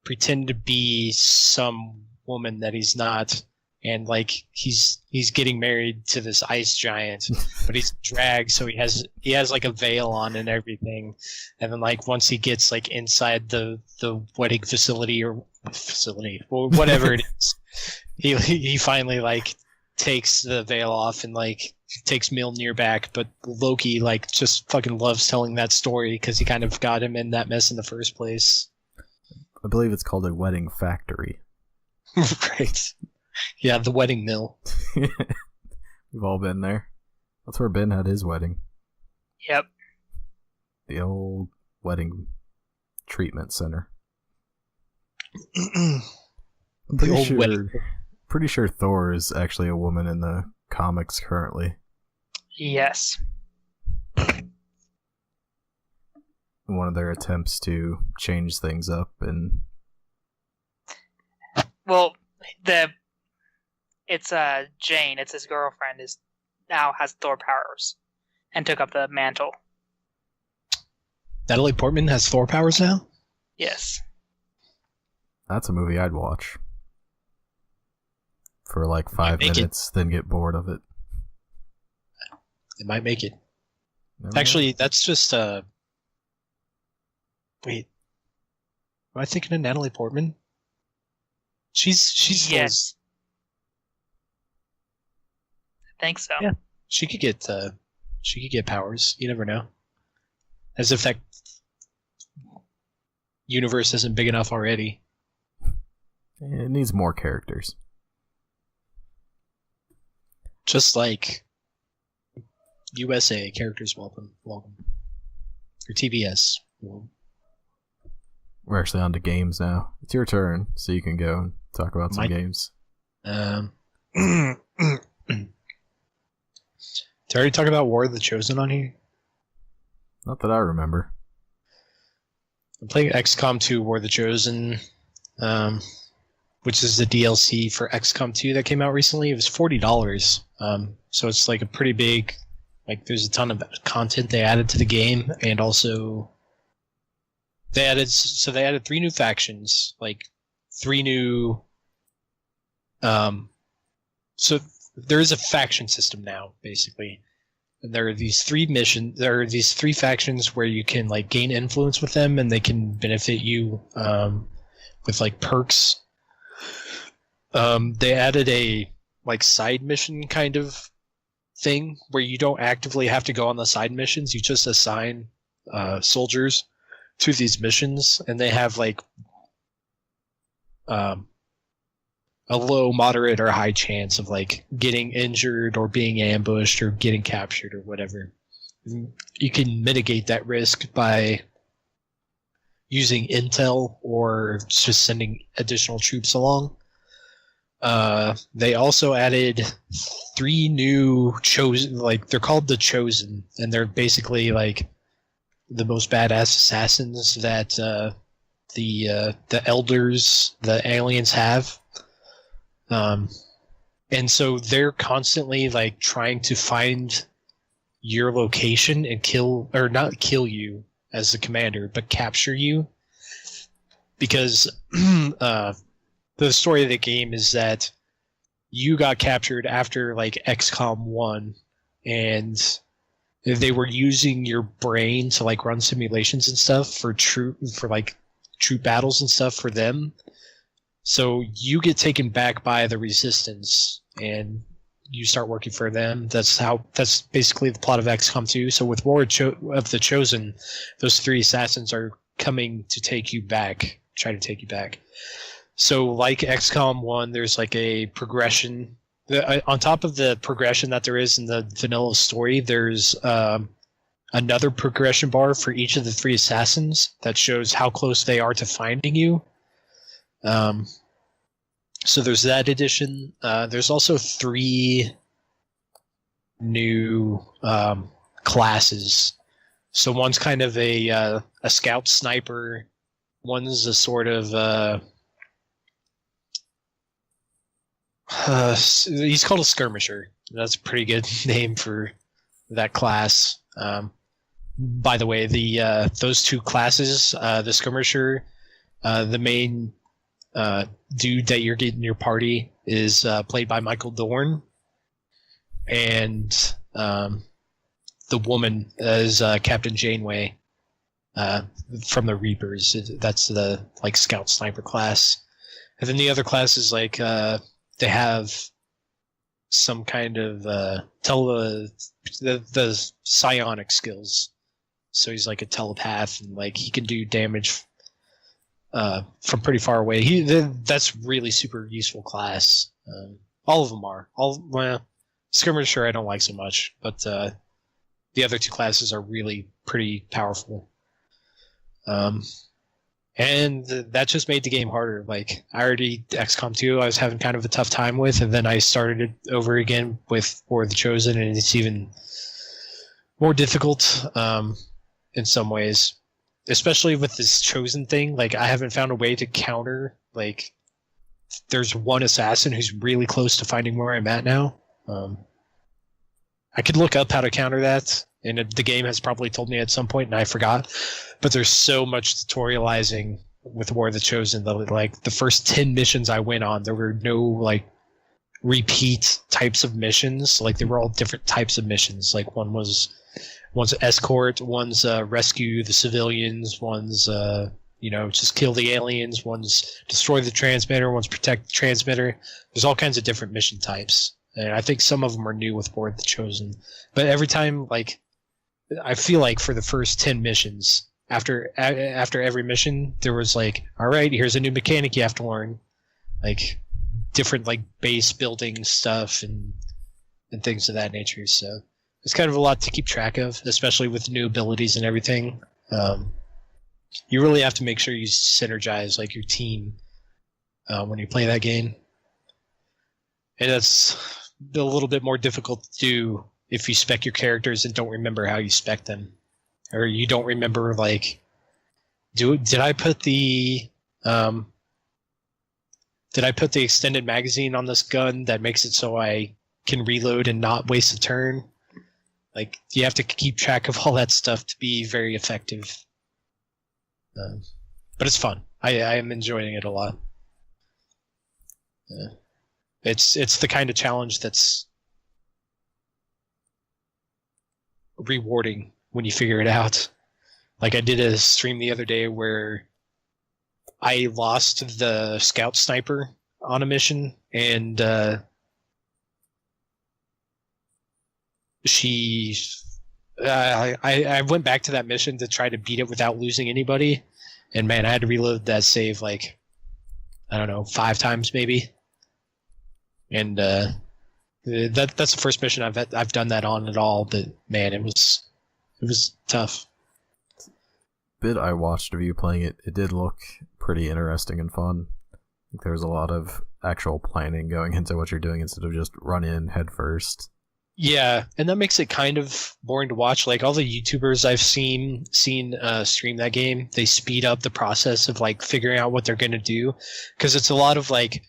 pretend to be some woman that he's not, and like he's getting married to this ice giant, but he's dragged, so he has like a veil on and everything. And then like once he gets like inside the wedding facility or whatever it is, he finally like takes the veil off and like takes Mjolnir back. But Loki like just fucking loves telling that story because he kind of got him in that mess in the first place. I believe it's called a wedding factory. Right. Yeah, the wedding mill. We've all been there. That's where Ben had his wedding. Yep. The old wedding treatment center. The old wedding. Pretty sure Thor is actually a woman in the comics currently. Yes. One of their attempts to change things up and... Well, it's Jane, it's his girlfriend, is now has Thor powers and took up the mantle. Natalie Portman has Thor powers now? Yes. That's a movie I'd watch. For like 5 minutes, then get bored of it. It might make it. Never Actually, know. that's just wait. Am I thinking of Natalie Portman? She's Yes. I think so. Yeah. She could get powers. You never know. As if that universe isn't big enough already. It needs more characters. Just like USA characters welcome. Or TBS. We're actually on to games now. It's your turn, so you can go and talk about some games. Did I already talk about War of the Chosen on here? Not that I remember. I'm playing XCOM 2 War of the Chosen, which is the DLC for XCOM 2 that came out recently. It was $40. So it's like a pretty big, like there's a ton of content they added to the game, and also they added 3 new factions, like 3 new. So there is a faction system now, basically. And there are these 3 missions. There are these 3 factions where you can like gain influence with them, and they can benefit you with like perks. They added a like side mission kind of thing where you don't actively have to go on the side missions. You just assign soldiers to these missions, and they have like a low, moderate, or high chance of like getting injured or being ambushed or getting captured or whatever. You can mitigate that risk by using intel or just sending additional troops along. They also added 3 new chosen, like they're called the Chosen, and they're basically like the most badass assassins that the elders, the aliens have. And so they're constantly like trying to find your location and kill, or not kill you as the commander, but capture you. Because the story of the game is that you got captured after like XCOM 1, and they were using your brain to like run simulations and stuff for troop battles and stuff for them. So you get taken back by the Resistance, and you start working for them. That's basically the plot of XCOM 2. So with War of the Chosen, those 3 assassins are coming to take you back, try to take you back. So like XCOM 1, there's like a progression. On top of the progression that there is in the vanilla story, there's another progression bar for each of the 3 assassins that shows how close they are to finding you. So there's that addition. There's also 3 new classes. So one's kind of a scout sniper. One's a sort of he's called a skirmisher. That's a pretty good name for that class. By the way, those 2 classes, the skirmisher, the main dude that you're getting your party is played by Michael Dorn, and the woman is Captain Janeway from the Reapers. That's the like scout sniper class, and then the other classes like they have some kind of the psionic skills. So he's like a telepath, and like he can do damage from pretty far away. That's really super useful class. All of them are. Skirmisher I don't like so much, but the other two classes are really pretty powerful. And that just made the game harder. Like, I already, XCOM 2, I was having kind of a tough time with, and then I started it over again with War of the Chosen, and it's even more difficult in some ways. Especially with this Chosen thing, like, I haven't found a way to counter, like, there's one assassin who's really close to finding where I'm at now. I could look up how to counter that, and the game has probably told me at some point, and I forgot. But there's so much tutorializing with War of the Chosen that, like, the first 10 missions I went on, there were no, like, repeat types of missions. Like, they were all different types of missions. Like, one's escort, one's rescue the civilians, one's, just kill the aliens, one's destroy the transmitter, one's protect the transmitter. There's all kinds of different mission types. And I think some of them are new with War of the Chosen. But every time, like, I feel like for the first 10 missions, after every mission, there was like, all right, here's a new mechanic you have to learn. Like, different, like, base building stuff and things of that nature. So it's kind of a lot to keep track of, especially with new abilities and everything. You really have to make sure you synergize, like, your team when you play that game. And that's a little bit more difficult to do if you spec your characters and don't remember how you spec them, or you don't remember, like, did I put the extended magazine on this gun that makes it so I can reload and not waste a turn? Like, you have to keep track of all that stuff to be very effective. But it's fun. I am enjoying it a lot. It's the kind of challenge that's rewarding when you figure it out. Like, I did a stream the other day where I lost the scout sniper on a mission, and I went back to that mission to try to beat it without losing anybody, and man, I had to reload that save like, I don't know, 5 times maybe. And that's the first mission I've done that on at all. But man, it was tough. Bit I watched of you playing it, it did look pretty interesting and fun. I think there's a lot of actual planning going into what you're doing instead of just run in head first. Yeah, and that makes it kind of boring to watch. Like, all the YouTubers I've seen stream that game, they speed up the process of, like, figuring out what they're going to do, because it's a lot of, like,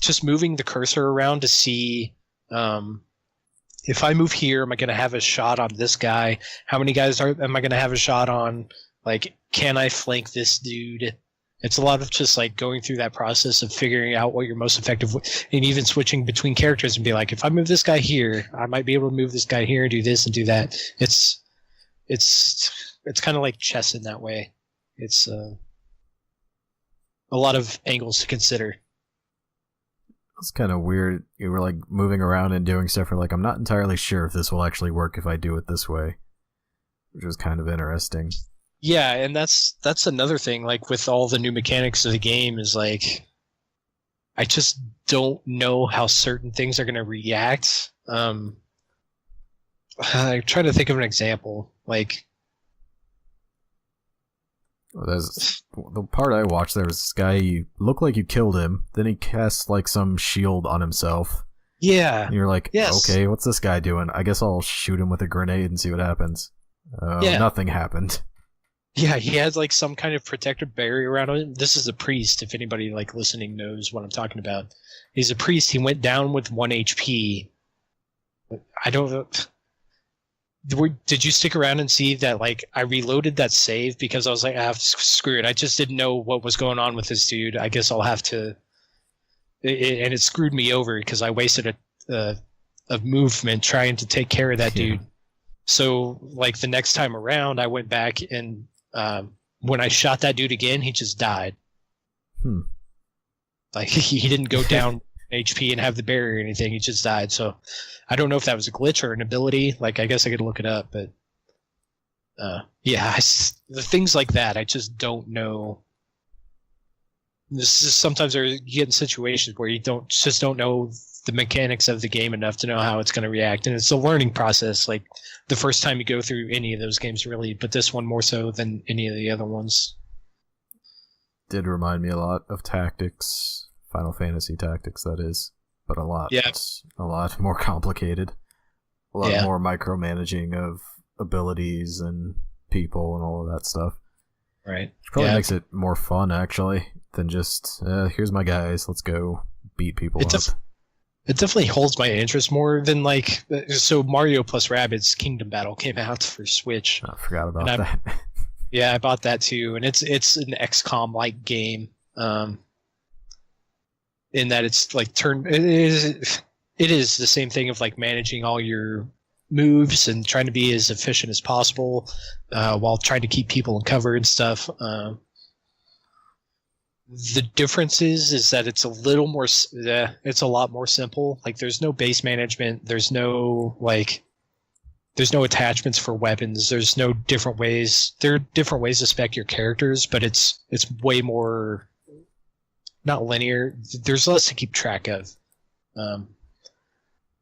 just moving the cursor around to see if I move here, am I going to have a shot on this guy? How many guys am I going to have a shot on? Like, can I flank this dude? It's a lot of just, like, going through that process of figuring out what you're most effective with, and even switching between characters and be like, if I move this guy here, I might be able to move this guy here and do this and do that. It's kind of like chess in that way. It's a lot of angles to consider. It's kind of weird. You were, like, moving around and doing stuff. You're like, I'm not entirely sure if this will actually work if I do it this way, which was kind of interesting. Yeah, and that's another thing. Like, with all the new mechanics of the game, is like, I just don't know how certain things are going to react. I'm trying to think of an example. Like, there's the part I watched. There was this guy. You looked like you killed him. Then he casts, like, some shield on himself. Yeah. And you're like, yes. Okay, what's this guy doing? I guess I'll shoot him with a grenade and see what happens. Yeah. Nothing happened. Yeah, he has, like, some kind of protective barrier around him. This is a priest, if anybody, like, listening knows what I'm talking about. He's a priest. He went down with 1 HP. I don't know. Did you stick around and see that, like, I reloaded that save because I was like, screw it. I just didn't know what was going on with this dude. I guess I'll have to and it screwed me over because I wasted a movement trying to take care of that dude. So like the next time around, I went back and when I shot that dude again, he just died. Like he didn't go down HP and have the barrier or anything. He just died. So I don't know if that was a glitch or an ability. Like I guess I could look it up, but the things like that, I just don't know. This is sometimes you get in situations where you don't know the mechanics of the game enough to know how it's going to react, and it's a learning process. Like the first time you go through any of those games, really, but this one more so than any of the other ones. Did remind me a lot of Tactics, Final Fantasy Tactics, that is, but a lot more complicated, a lot more micromanaging of abilities and people and all of that stuff. Right. Which probably makes it more fun, actually, than just, here's my guys, let's go beat people up. It definitely holds my interest more than, like, so Mario plus Rabbids Kingdom Battle came out for Switch. I forgot about that. Yeah, I bought that too, and it's an XCOM-like game, in that it's like it is the same thing of like managing all your moves and trying to be as efficient as possible, while trying to keep people in cover and stuff. The difference is that it's a little more, it's a lot more simple. Like there's no base management, there's no attachments for weapons, there's no different ways. There are different ways to spec your characters, but it's way more not linear. There's less to keep track of.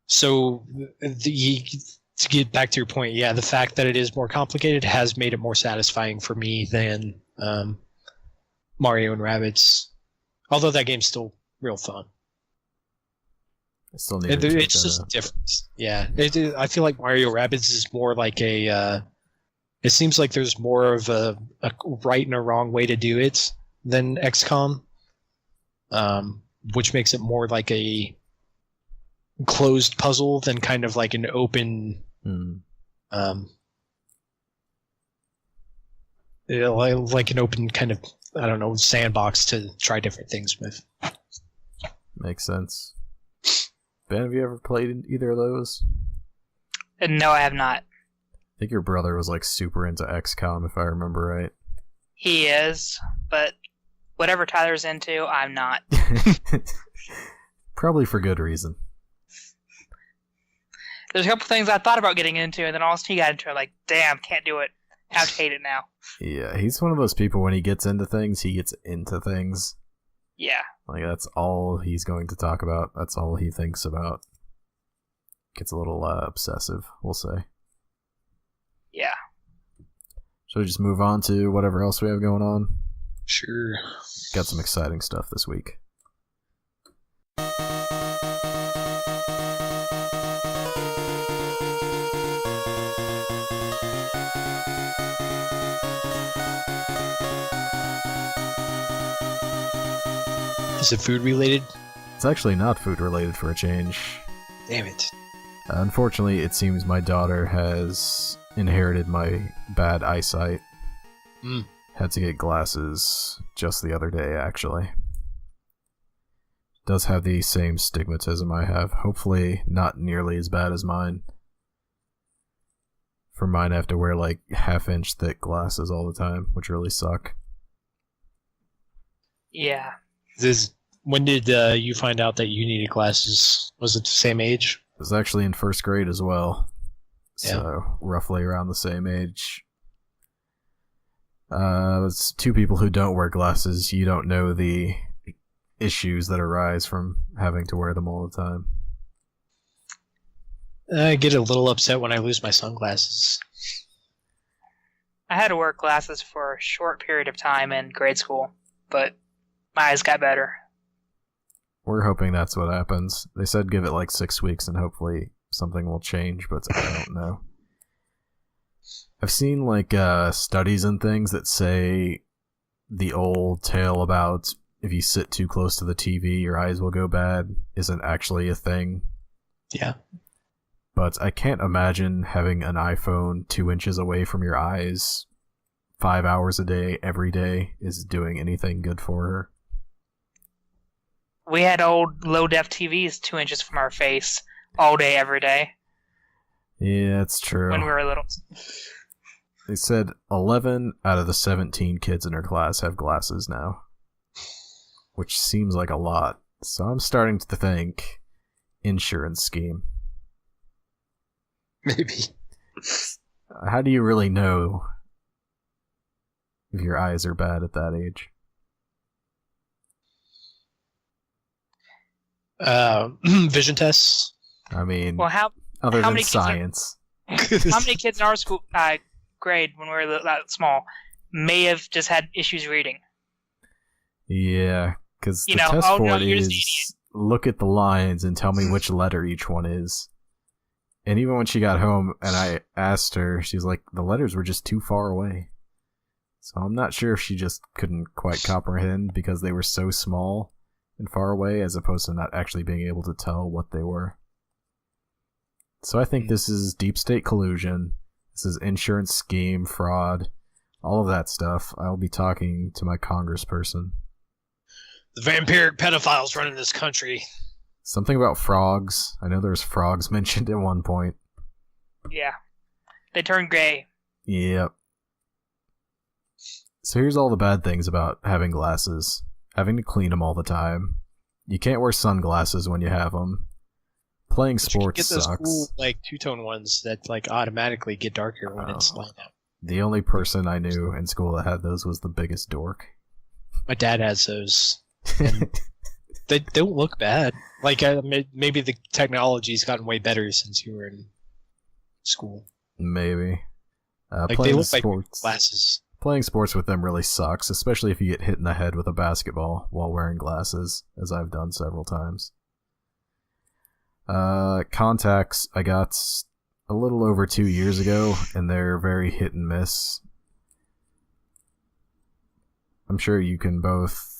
So to get back to your point, the fact that it is more complicated has made it more satisfying for me than Mario and Rabbids. Although that game's still real fun. I still need to it's just different. Yeah, I feel like Mario Rabbids is more like a. It seems like there's more of a right and a wrong way to do it than XCOM, which makes it more like a closed puzzle than kind of like an open. Like an open kind of, I don't know, sandbox to try different things with. Makes sense. Ben, have you ever played either of those? No, I have not. I think your brother was like super into XCOM, if I remember right. He is, but whatever Tyler's into, I'm not. Probably for good reason. There's a couple things I thought about getting into, and then all of a sudden he got into it, like, damn, can't do it. Have to hate it now. Yeah, he's one of those people, when he gets into things, he gets into things. Yeah. Like, that's all he's going to talk about. That's all he thinks about. Gets a little obsessive, we'll say. Yeah. Should we just move on to whatever else we have going on? Sure. Got some exciting stuff this week. Is it food related? It's actually not food related for a change. Damn it. Unfortunately, it seems my daughter has inherited my bad eyesight. Had to get glasses just the other day, actually. Does have the same stigmatism I have. Hopefully not nearly as bad as mine. For mine, I have to wear like half-inch thick glasses all the time, which really suck. Yeah. When did you find out that you needed glasses? Was it the same age? It was actually in first grade as well. Yeah. So, roughly around the same age. It's two people who don't wear glasses. You don't know the issues that arise from having to wear them all the time. I get a little upset when I lose my sunglasses. I had to wear glasses for a short period of time in grade school, but my eyes got better. We're hoping that's what happens. They said give it like 6 weeks and hopefully something will change, but I don't know. I've seen like studies and things that say the old tale about if you sit too close to the TV, your eyes will go bad isn't actually a thing. Yeah. But I can't imagine having an iPhone 2 inches away from your eyes 5 hours a day, every day, is doing anything good for her. We had old low-def TVs 2 inches from our face all day, every day. Yeah, it's true. When we were little. They said 11 out of the 17 kids in her class have glasses now, which seems like a lot. So I'm starting to think insurance scheme. Maybe. How do you really know if your eyes are bad at that age? Vision tests. I mean, well, other how than many science. How many kids in our school grade, when we were that small, may have just had issues reading? Yeah, because the test for it you're is look at the lines and tell me which letter each one is. And even when she got home and I asked her, she's like, the letters were just too far away. So I'm not sure if she just couldn't quite comprehend because they were so small and far away as opposed to not actually being able to tell what they were. So I think this is deep state collusion. This is insurance scheme, fraud, all of that stuff. I'll be talking to my congressperson. The vampiric pedophiles running this country. Something about frogs. I know there's frogs mentioned at one point. Yeah. They turn gray. Yep. So here's all the bad things about having glasses. Having to clean them all the time. You can't wear sunglasses when you have them. Playing sports sucks. Get those cool, like, two-tone ones that like automatically get darker when it's light out. The only person I knew in school that had those was the biggest dork. My dad has those. And they don't look bad. Like, maybe the technology's gotten way better since you were in school. Maybe. Like, they look like glasses. Playing sports with them really sucks, especially if you get hit in the head with a basketball while wearing glasses, as I've done several times. Contacts I got a little over 2 years ago, and they're very hit and miss. I'm sure you can both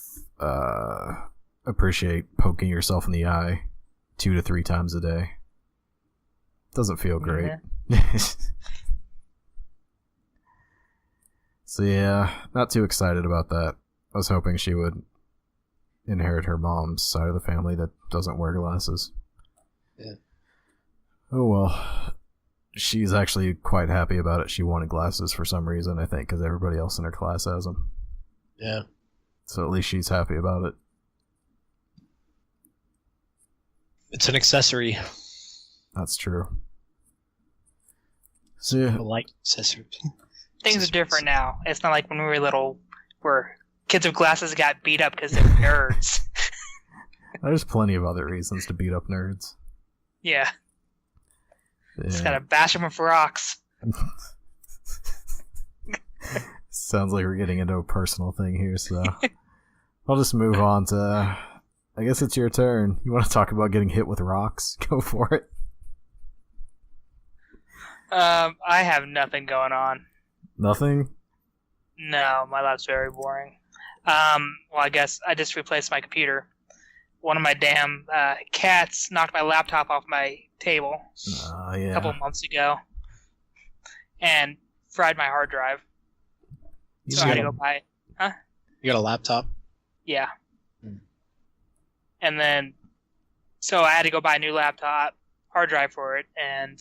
appreciate poking yourself in the eye 2 to 3 times a day. Doesn't feel great. Yeah. So yeah, not too excited about that. I was hoping she would inherit her mom's side of the family that doesn't wear glasses. Yeah. Oh well. She's actually quite happy about it. She wanted glasses for some reason, I think, because everybody else in her class has them. Yeah. So at least she's happy about it. It's an accessory. That's true. So yeah. A light accessory. Things are different now. It's not like when we were little, where kids with glasses got beat up because they're nerds. There's plenty of other reasons to beat up nerds. Yeah. Just gotta bash them with rocks. Sounds like we're getting into a personal thing here, so I'll just move on to... I guess it's your turn. You want to talk about getting hit with rocks? Go for it. I have nothing going on. Nothing? No, my life's very boring. Well, I guess I just replaced my computer. One of my damn cats knocked my laptop off my table a couple months ago and fried my hard drive. So I had to go buy it. Huh? You got a laptop? Yeah. And then, so I had to go buy a new laptop, hard drive for it, and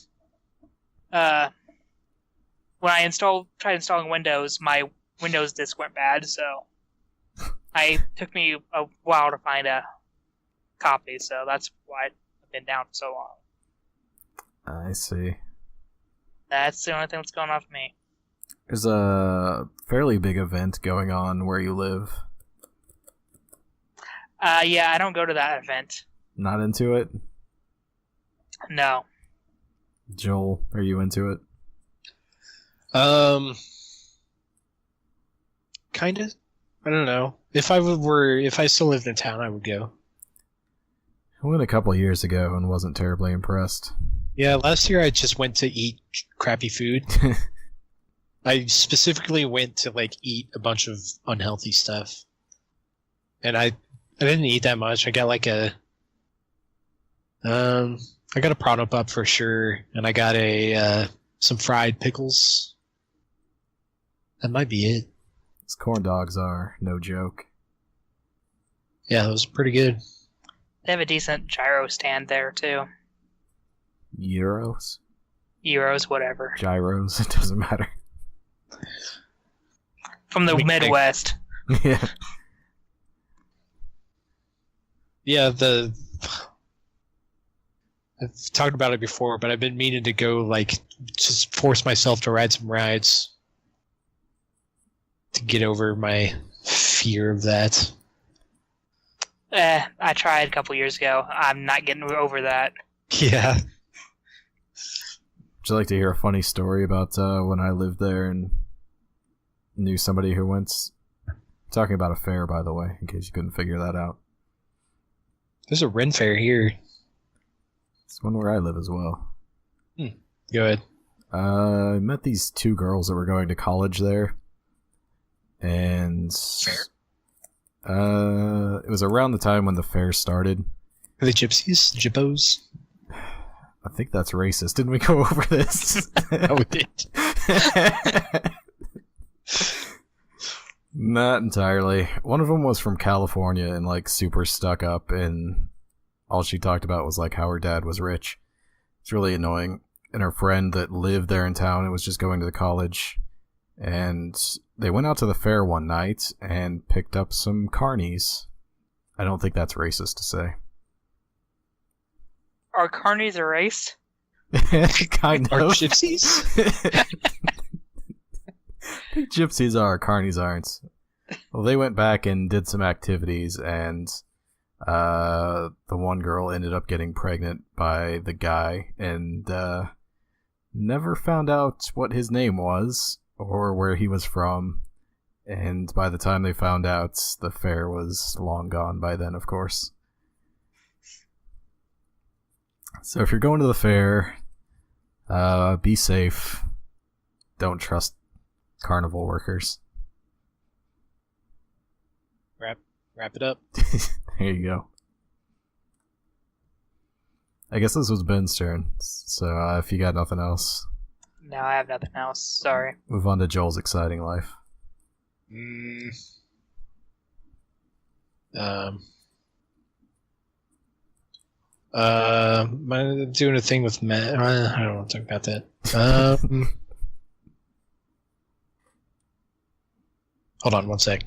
when I tried installing Windows, my Windows disk went bad, so it took me a while to find a copy, so that's why I've been down for so long. I see. That's the only thing that's going on for me. There's a fairly big event going on where you live. Yeah, I don't go to that event. Not into it? No. Joel, are you into it? Kinda. I don't know. If I still lived in town, I would go. I went a couple years ago and wasn't terribly impressed. Yeah, last year I just went to eat crappy food. I specifically went to eat a bunch of unhealthy stuff, and I didn't eat that much. I got I got a product up for sure, and I got some fried pickles. That might be it. Those corn dogs are no joke. Yeah, that was pretty good. They have a decent gyro stand there too. Euros? Whatever. Gyros, it doesn't matter. From the Midwest. Yeah. Yeah, I've talked about it before, but I've been meaning to go, like, just force myself to ride some rides to get over my fear of that. I tried a couple years ago. I'm not getting over that. Yeah. Would you like to hear a funny story about when I lived there and knew somebody who went? Talking about a fair, by the way, in case you couldn't figure that out. There's a Ren Fair here. It's one where I live as well. Go ahead. I met these two girls that were going to college there, and it was around the time when the fair started. Are they gypsies? Jippos? I think that's racist. Didn't we go over this? Oh, we did. Not entirely. One of them was from California and like super stuck up, and all she talked about was like how her dad was rich. It's really annoying. And her friend that lived there in town and was just going to the college, and they went out to the fair one night and picked up some carnies. I don't think that's racist to say. Are carnies a race? Kind Are of. gypsies? I think gypsies are, carnies aren't. Well, they went back and did some activities, and the one girl ended up getting pregnant by the guy, and never found out what his name was or where he was from. And by the time they found out, the fair was long gone by then, of course. So if you're going to the fair, be safe. Don't trust carnival workers. Wrap it up. There you go. I guess this was Ben's turn, so if you got nothing else, No, I have nothing else. Sorry. move on to Joel's exciting life. I'm doing a thing with Matt. I don't want to talk about that. Hold on one sec.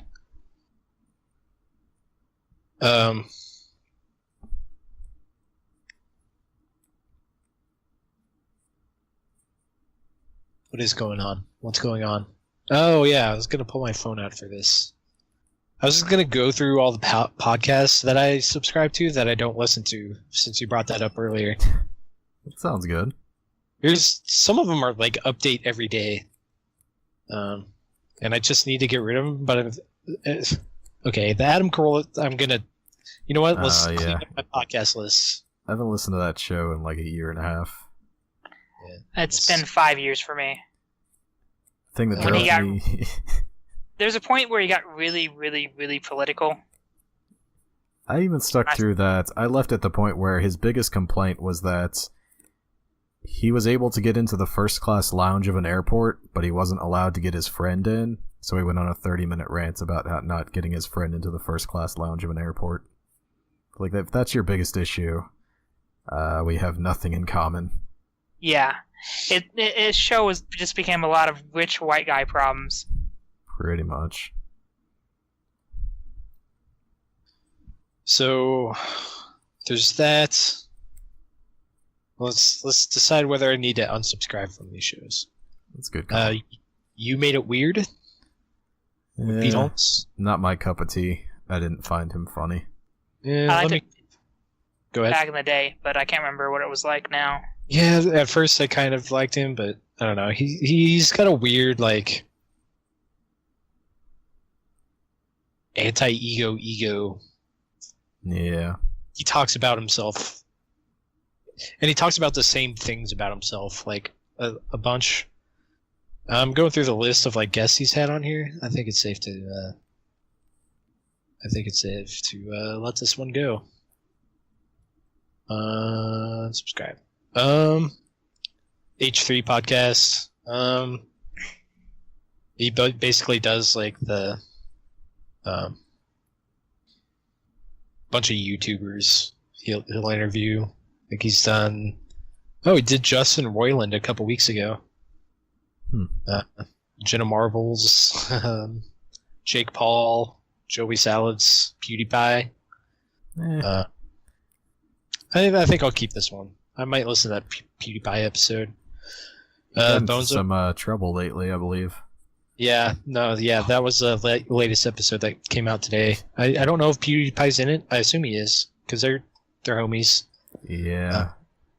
What is going on? What's going on? Oh yeah, I was gonna pull my phone out for this. I was just gonna go through all the podcasts that I subscribe to that I don't listen to, since you brought that up earlier. That sounds good. There's some of them are like update every day, and I just need to get rid of them. But okay, the Adam Carolla, I'm gonna. You know what? Let's clean up my podcast list. I haven't listened to that show in like a year and a half. Yeah, It's been 5 years for me. Thing that When he drove me. There's a point where he got really, really, really political. I even stuck through that. I left at the point where his biggest complaint was that he was able to get into the first class lounge of an airport, but he wasn't allowed to get his friend in. So he went on a 30-minute rant about not getting his friend into the first class lounge of an airport. Like, if that's your biggest issue, we have nothing in common. Yeah. His show just became a lot of rich white guy problems. Pretty much. So there's that. Let's decide whether I need to unsubscribe from these shows. That's good. Call. You made it weird. Yeah, not my cup of tea. I didn't find him funny. Yeah, I liked it go ahead. back in the day, but I can't remember what it was like now. Yeah, at first I kind of liked him, but I don't know. He's got a weird like ego. Yeah. He talks about himself, and he talks about the same things about himself, like a bunch. I'm going through the list of like guests he's had on here. I think it's safe to. Let this one go. Subscribe. H3 podcast. He basically does like the bunch of YouTubers he'll interview. I think he's done. Oh, he did Justin Roiland a couple weeks ago. Jenna Marbles, Jake Paul, Joey Salads, PewDiePie. I think I'll keep this one. I might listen to that PewDiePie episode. Bones some trouble lately, I believe. Yeah, that was the latest episode that came out today. I don't know if PewDiePie's in it. I assume he is, because they're homies. Yeah.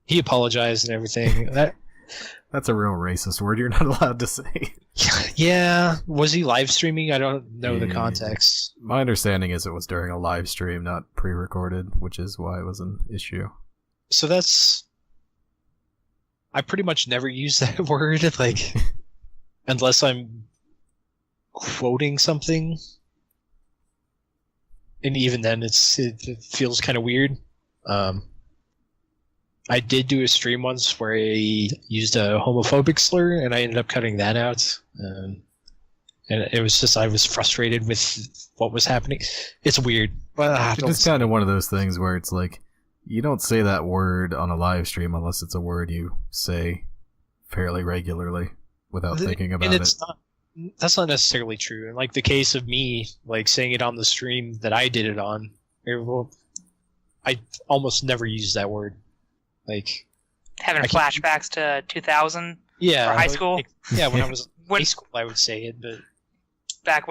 He apologized and everything. That's a real racist word you're not allowed to say. Yeah. Was he live streaming? I don't know the context. My understanding is it was during a live stream, not pre-recorded, which is why it was an issue. So I pretty much never use that word, like, unless I'm quoting something. And even then, it feels kind of weird. I did do a stream once where I used a homophobic slur, and I ended up cutting that out. And it was just, I was frustrated with what was happening. It's weird. It's kind of one of those things where it's like, you don't say that word on a live stream unless it's a word you say fairly regularly without thinking about it. That's not necessarily true. In like the case of me, like saying it on the stream that I did it on, I almost never use that word. Like having flashbacks to 2000 or high school. When I was in high school, I would say it, but back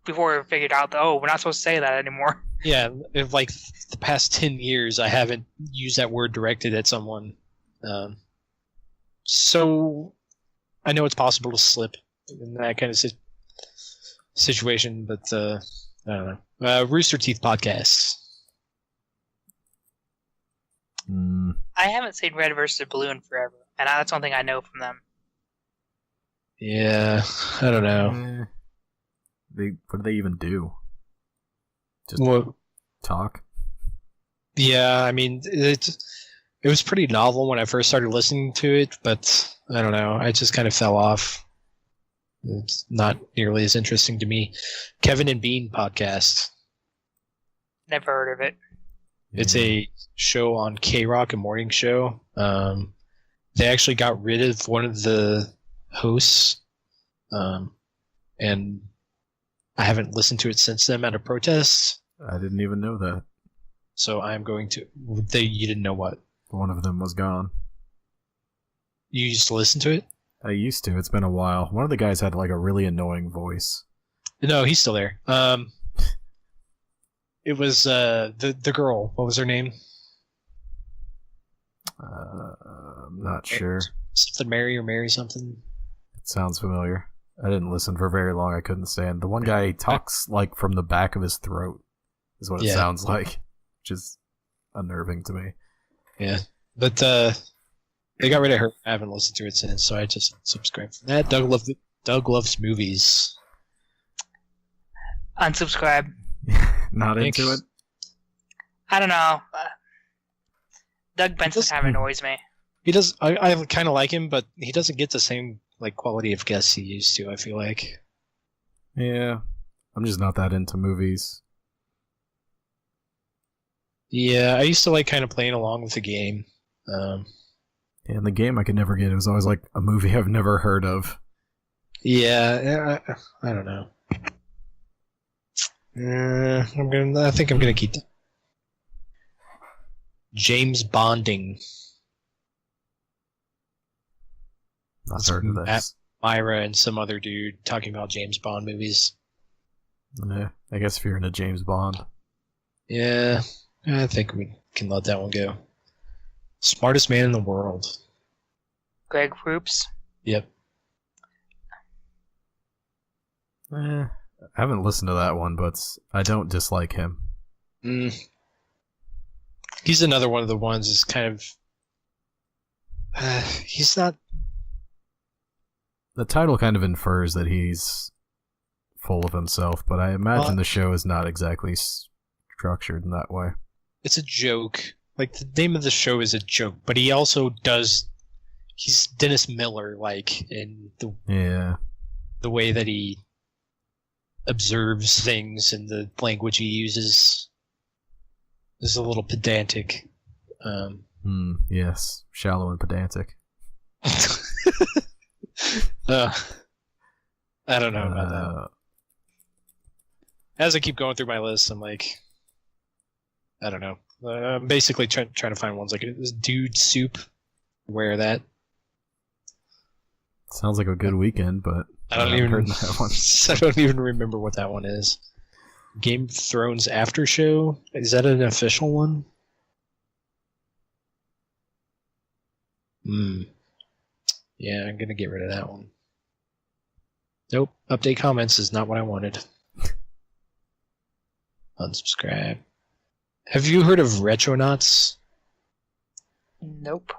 before we figured out that we're not supposed to say that anymore. Yeah, if like the past 10 years, I haven't used that word directed at someone. So I know it's possible to slip in that kind of situation, but I don't know. Rooster Teeth podcast. I haven't seen Red vs. Blue in forever, and that's one thing I know from them. Yeah, I don't know. What do they even do? Just talk? Yeah, I mean, it was pretty novel when I first started listening to it, but I don't know. I just kind of fell off. It's not nearly as interesting to me. Kevin and Bean podcast. Never heard of it. It's a show on K-Rock, a morning show. They actually got rid of one of the hosts, and I haven't listened to it since then out of protest. I didn't even know that. So I'm going to... You didn't know what? One of them was gone. You used to listen to it? I used to. It's been a while. One of the guys had like a really annoying voice. No, he's still there. It was the girl. What was her name? I'm not sure. Something Mary something. It sounds familiar. I didn't listen for very long. I couldn't stand. The one guy talks like from the back of his throat is what it sounds like, which is unnerving to me. Yeah, but they got rid of her. I haven't listened to it since, so I just subscribed from that. Doug loves movies. Unsubscribe. Not into it? I don't know. Doug Benson kind of annoys me. He does. I kind of like him, but he doesn't get the same like quality of guests he used to, I feel like. Yeah. I'm just not that into movies. Yeah, I used to like kind of playing along with the game. And the game I could never get. It was always like a movie I've never heard of. Yeah, I don't know. I think I'm gonna keep that. James Bonding. Not heard of this. Myra and some other dude talking about James Bond movies. Yeah, I guess if you're into James Bond. Yeah, I think we can let that one go. Smartest man in the world. Greg Proops. Yep. I haven't listened to that one, but I don't dislike him. He's another one of the ones that's kind of... he's not... The title kind of infers that he's full of himself, but I imagine the show is not exactly structured in that way. It's a joke. Like, the name of the show is a joke, but he also does... He's Dennis Miller, like, in the way that he observes things and the language he uses is a little pedantic. Yes, shallow and pedantic. I don't know about that. As I keep going through my list, I'm like, I don't know. I'm basically trying to find ones like this Dude Soup. Where that? Sounds like a good weekend, but I don't even heard that one. I don't even remember what that one is. Game of Thrones After Show? Is that an official one? Yeah, I'm gonna get rid of that one. Nope. Update comments is not what I wanted. Unsubscribe. Have you heard of Retronauts? Nope.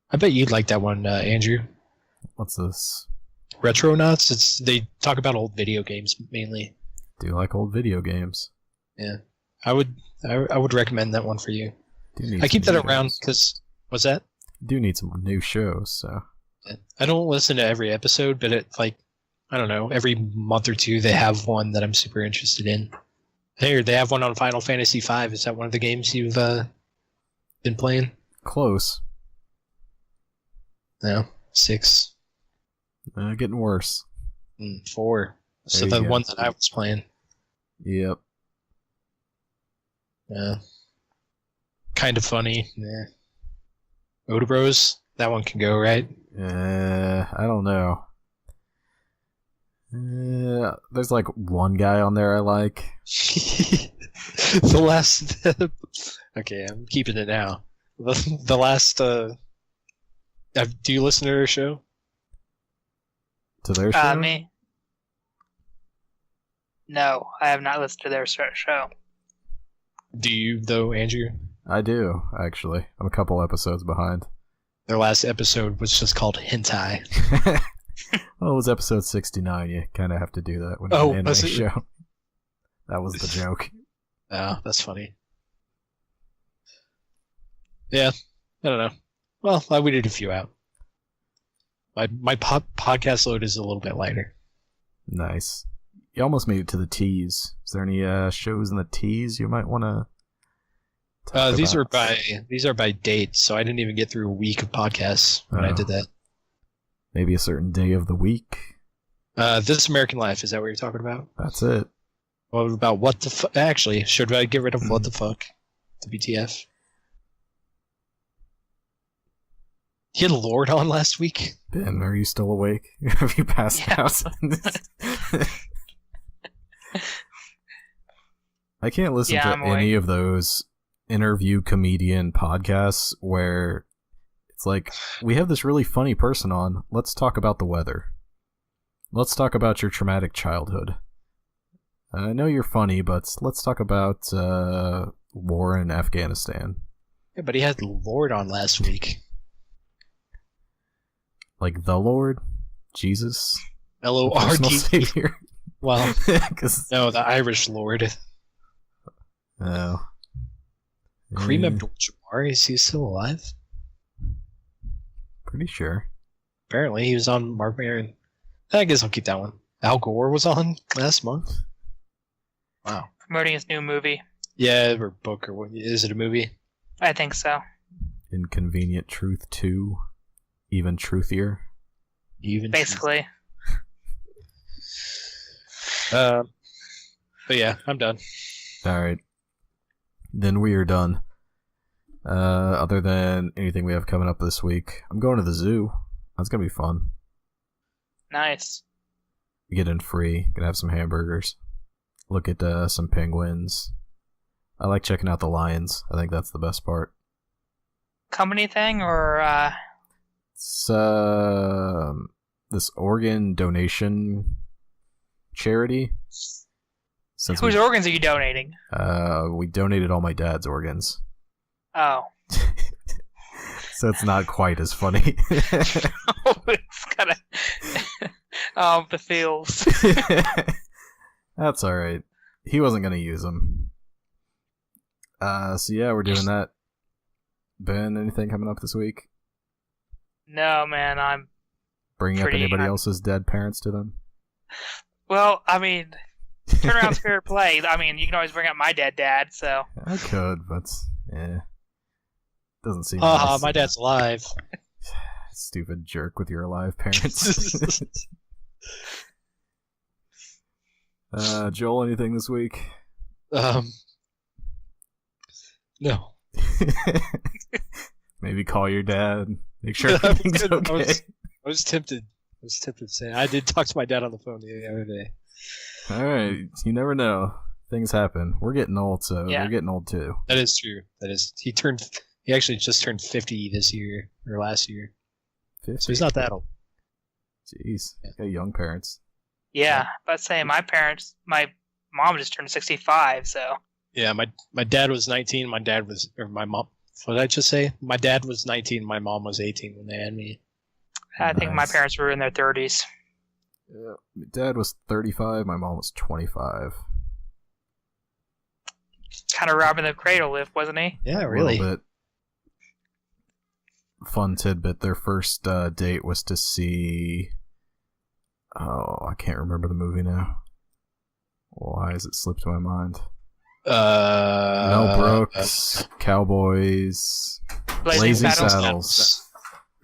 I bet you'd like that one, Andrew. What's this? Retronauts? They talk about old video games mainly. Do you like old video games? Yeah. I would recommend that one for you. I keep that around because... What's that? Do need some new shows, so... I don't listen to every episode, but I don't know, every month or two they have one that I'm super interested in. Here, they have one on Final Fantasy V. Is that one of the games you've been playing? Close. No. 6. Getting worse. 4. So the one that I was playing. Yep. Yeah. Kind of funny. Yeah. Odobros? That one can go, right? I don't know. There's like one guy on there I like. The last... Okay, I'm keeping it now. The last... do you listen to their show? To their show? Me? No, I have not listened to their show. Do you, though, Andrew? I do, actually. I'm a couple episodes behind. Their last episode was just called Hentai. Well, it was episode 69. You kind of have to do that when it's an anime show. That was the joke. Oh, that's funny. Yeah, I don't know. Well, I weeded a few out. My podcast load is a little bit lighter. Nice. You almost made it to the T's. Is there any shows in the T's you might want to? These are by dates, so I didn't even get through a week of podcasts when I did that. Maybe a certain day of the week. This American Life, is that what you're talking about? That's it. What about What the Fuck? Actually, should I get rid of What the Fuck? The BTF. You had Lord on last week? Ben, are you still awake? Have you passed out? I can't listen to any of those interview comedian podcasts where it's like, we have this really funny person on. Let's talk about the weather. Let's talk about your traumatic childhood. I know you're funny, but let's talk about war in Afghanistan. Yeah, but he had Lord on last week. Like the Lord? Jesus? L-O-R-D. Savior? Well, no, the Irish Lord. Oh. Kareem Abdul-Jabbar, is he still alive? Pretty sure. Apparently, he was on Mark Maron. I guess I'll keep that one. Al Gore was on last month. Wow. Promoting his new movie. Yeah, or book, or what? Is it a movie? I think so. Inconvenient Truth 2. Even truthier. Basically. But yeah, I'm done. Alright. Then we are done. Other than anything we have coming up this week, I'm going to the zoo. That's going to be fun. Nice. We get in free. Gonna have some hamburgers. Look at some penguins. I like checking out the lions. I think that's the best part. Company thing, or It's this organ donation charity. Whose organs are you donating? We donated all my dad's organs. Oh. So it's not quite as funny. It's kind of the feels. That's alright. He wasn't going to use them. So yeah, we're doing that. Ben, anything coming up this week? No, man, I'm bringing up anybody else's dead parents to them? Well, I mean, turn around, spirit play. I mean, you can always bring up my dead dad, so. I could, but yeah. Doesn't seem nice. My dad's alive. Stupid jerk with your alive parents. Joel, anything this week? No. Maybe call your dad. Make sure everything's okay. I was tempted to say. I did talk to my dad on the phone the other day. All right, you never know. Things happen. We're getting old, so we're getting old too. That is true. That is. He actually just turned 50 this year or last year. 50? So he's not that old. Jeez, got young parents. Yeah, but say my mom just turned 65, so. Yeah, my dad was 19. My mom. What did I just say? My dad was 19. My mom was 18 when they had me. I think my parents were in their 30s. Yeah, my dad was 35. My mom was 25. Kind of robbing the cradle lift, wasn't he? Yeah, really. A little bit. Fun tidbit. Their first date was to see. Oh, I can't remember the movie now. Why has it slipped my mind? Mel Brooks, Cowboys, Blazing Saddles.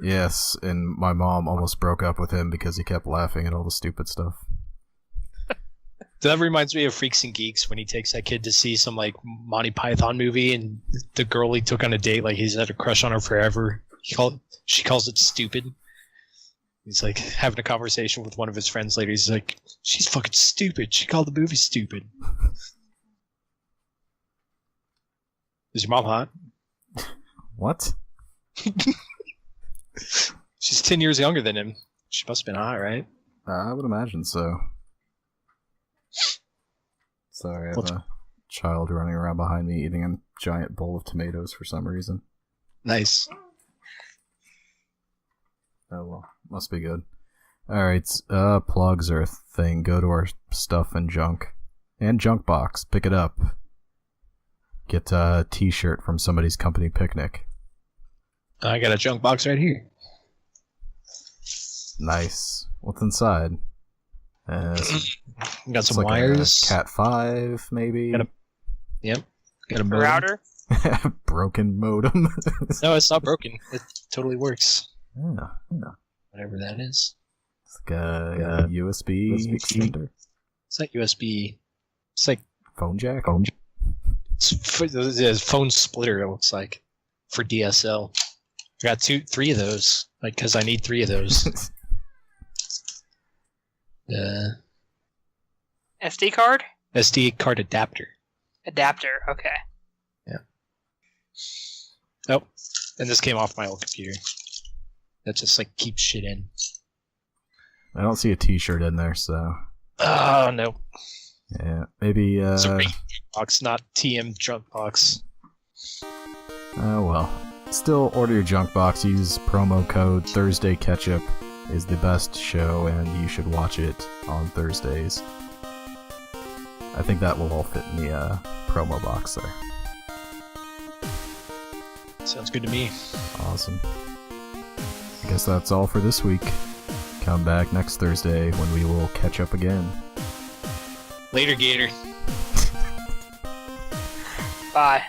Yes, and my mom almost broke up with him because he kept laughing at all the stupid stuff. That reminds me of Freaks and Geeks when he takes that kid to see some like Monty Python movie, and the girl he took on a date, like he's had a crush on her forever. She calls it stupid. He's like having a conversation with one of his friends later. He's like, "She's fucking stupid. She called the movie stupid." Is your mom hot? What? She's 10 years younger than him. She must have been hot, right? I would imagine so. Sorry, I have a child running around behind me eating a giant bowl of tomatoes for some reason. Nice. Oh well, must be good. Alright, plugs are a thing. Go to our stuff and junk. And junk box. Pick it up. Get a t-shirt from somebody's company picnic. I got a junk box right here. Nice. What's inside? Got some wires. Cat 5, maybe? Got a modem. Router? Broken modem. No, it's not broken. It totally works. Yeah. Whatever that is. It's like a USB extender. It's like USB. It's like phone jack. It's a phone splitter. It looks like for DSL. I got 3 of those, like because I need 3 of those. SD card? SD card adapter. Adapter, okay. Yeah. Oh, and this came off my old computer. That just like keeps shit in. I don't see a t-shirt in there, so. Oh, no. Yeah, maybe, It's a box, not TM junk box. Oh, well. Still, order your junk box. Use promo code Thursday Ketchup. Is the best show, and you should watch it on Thursdays. I think that will all fit in the promo box there. Sounds good to me. Awesome. I guess that's all for this week. Come back next Thursday when we will catch up again. Later, Gator. Bye.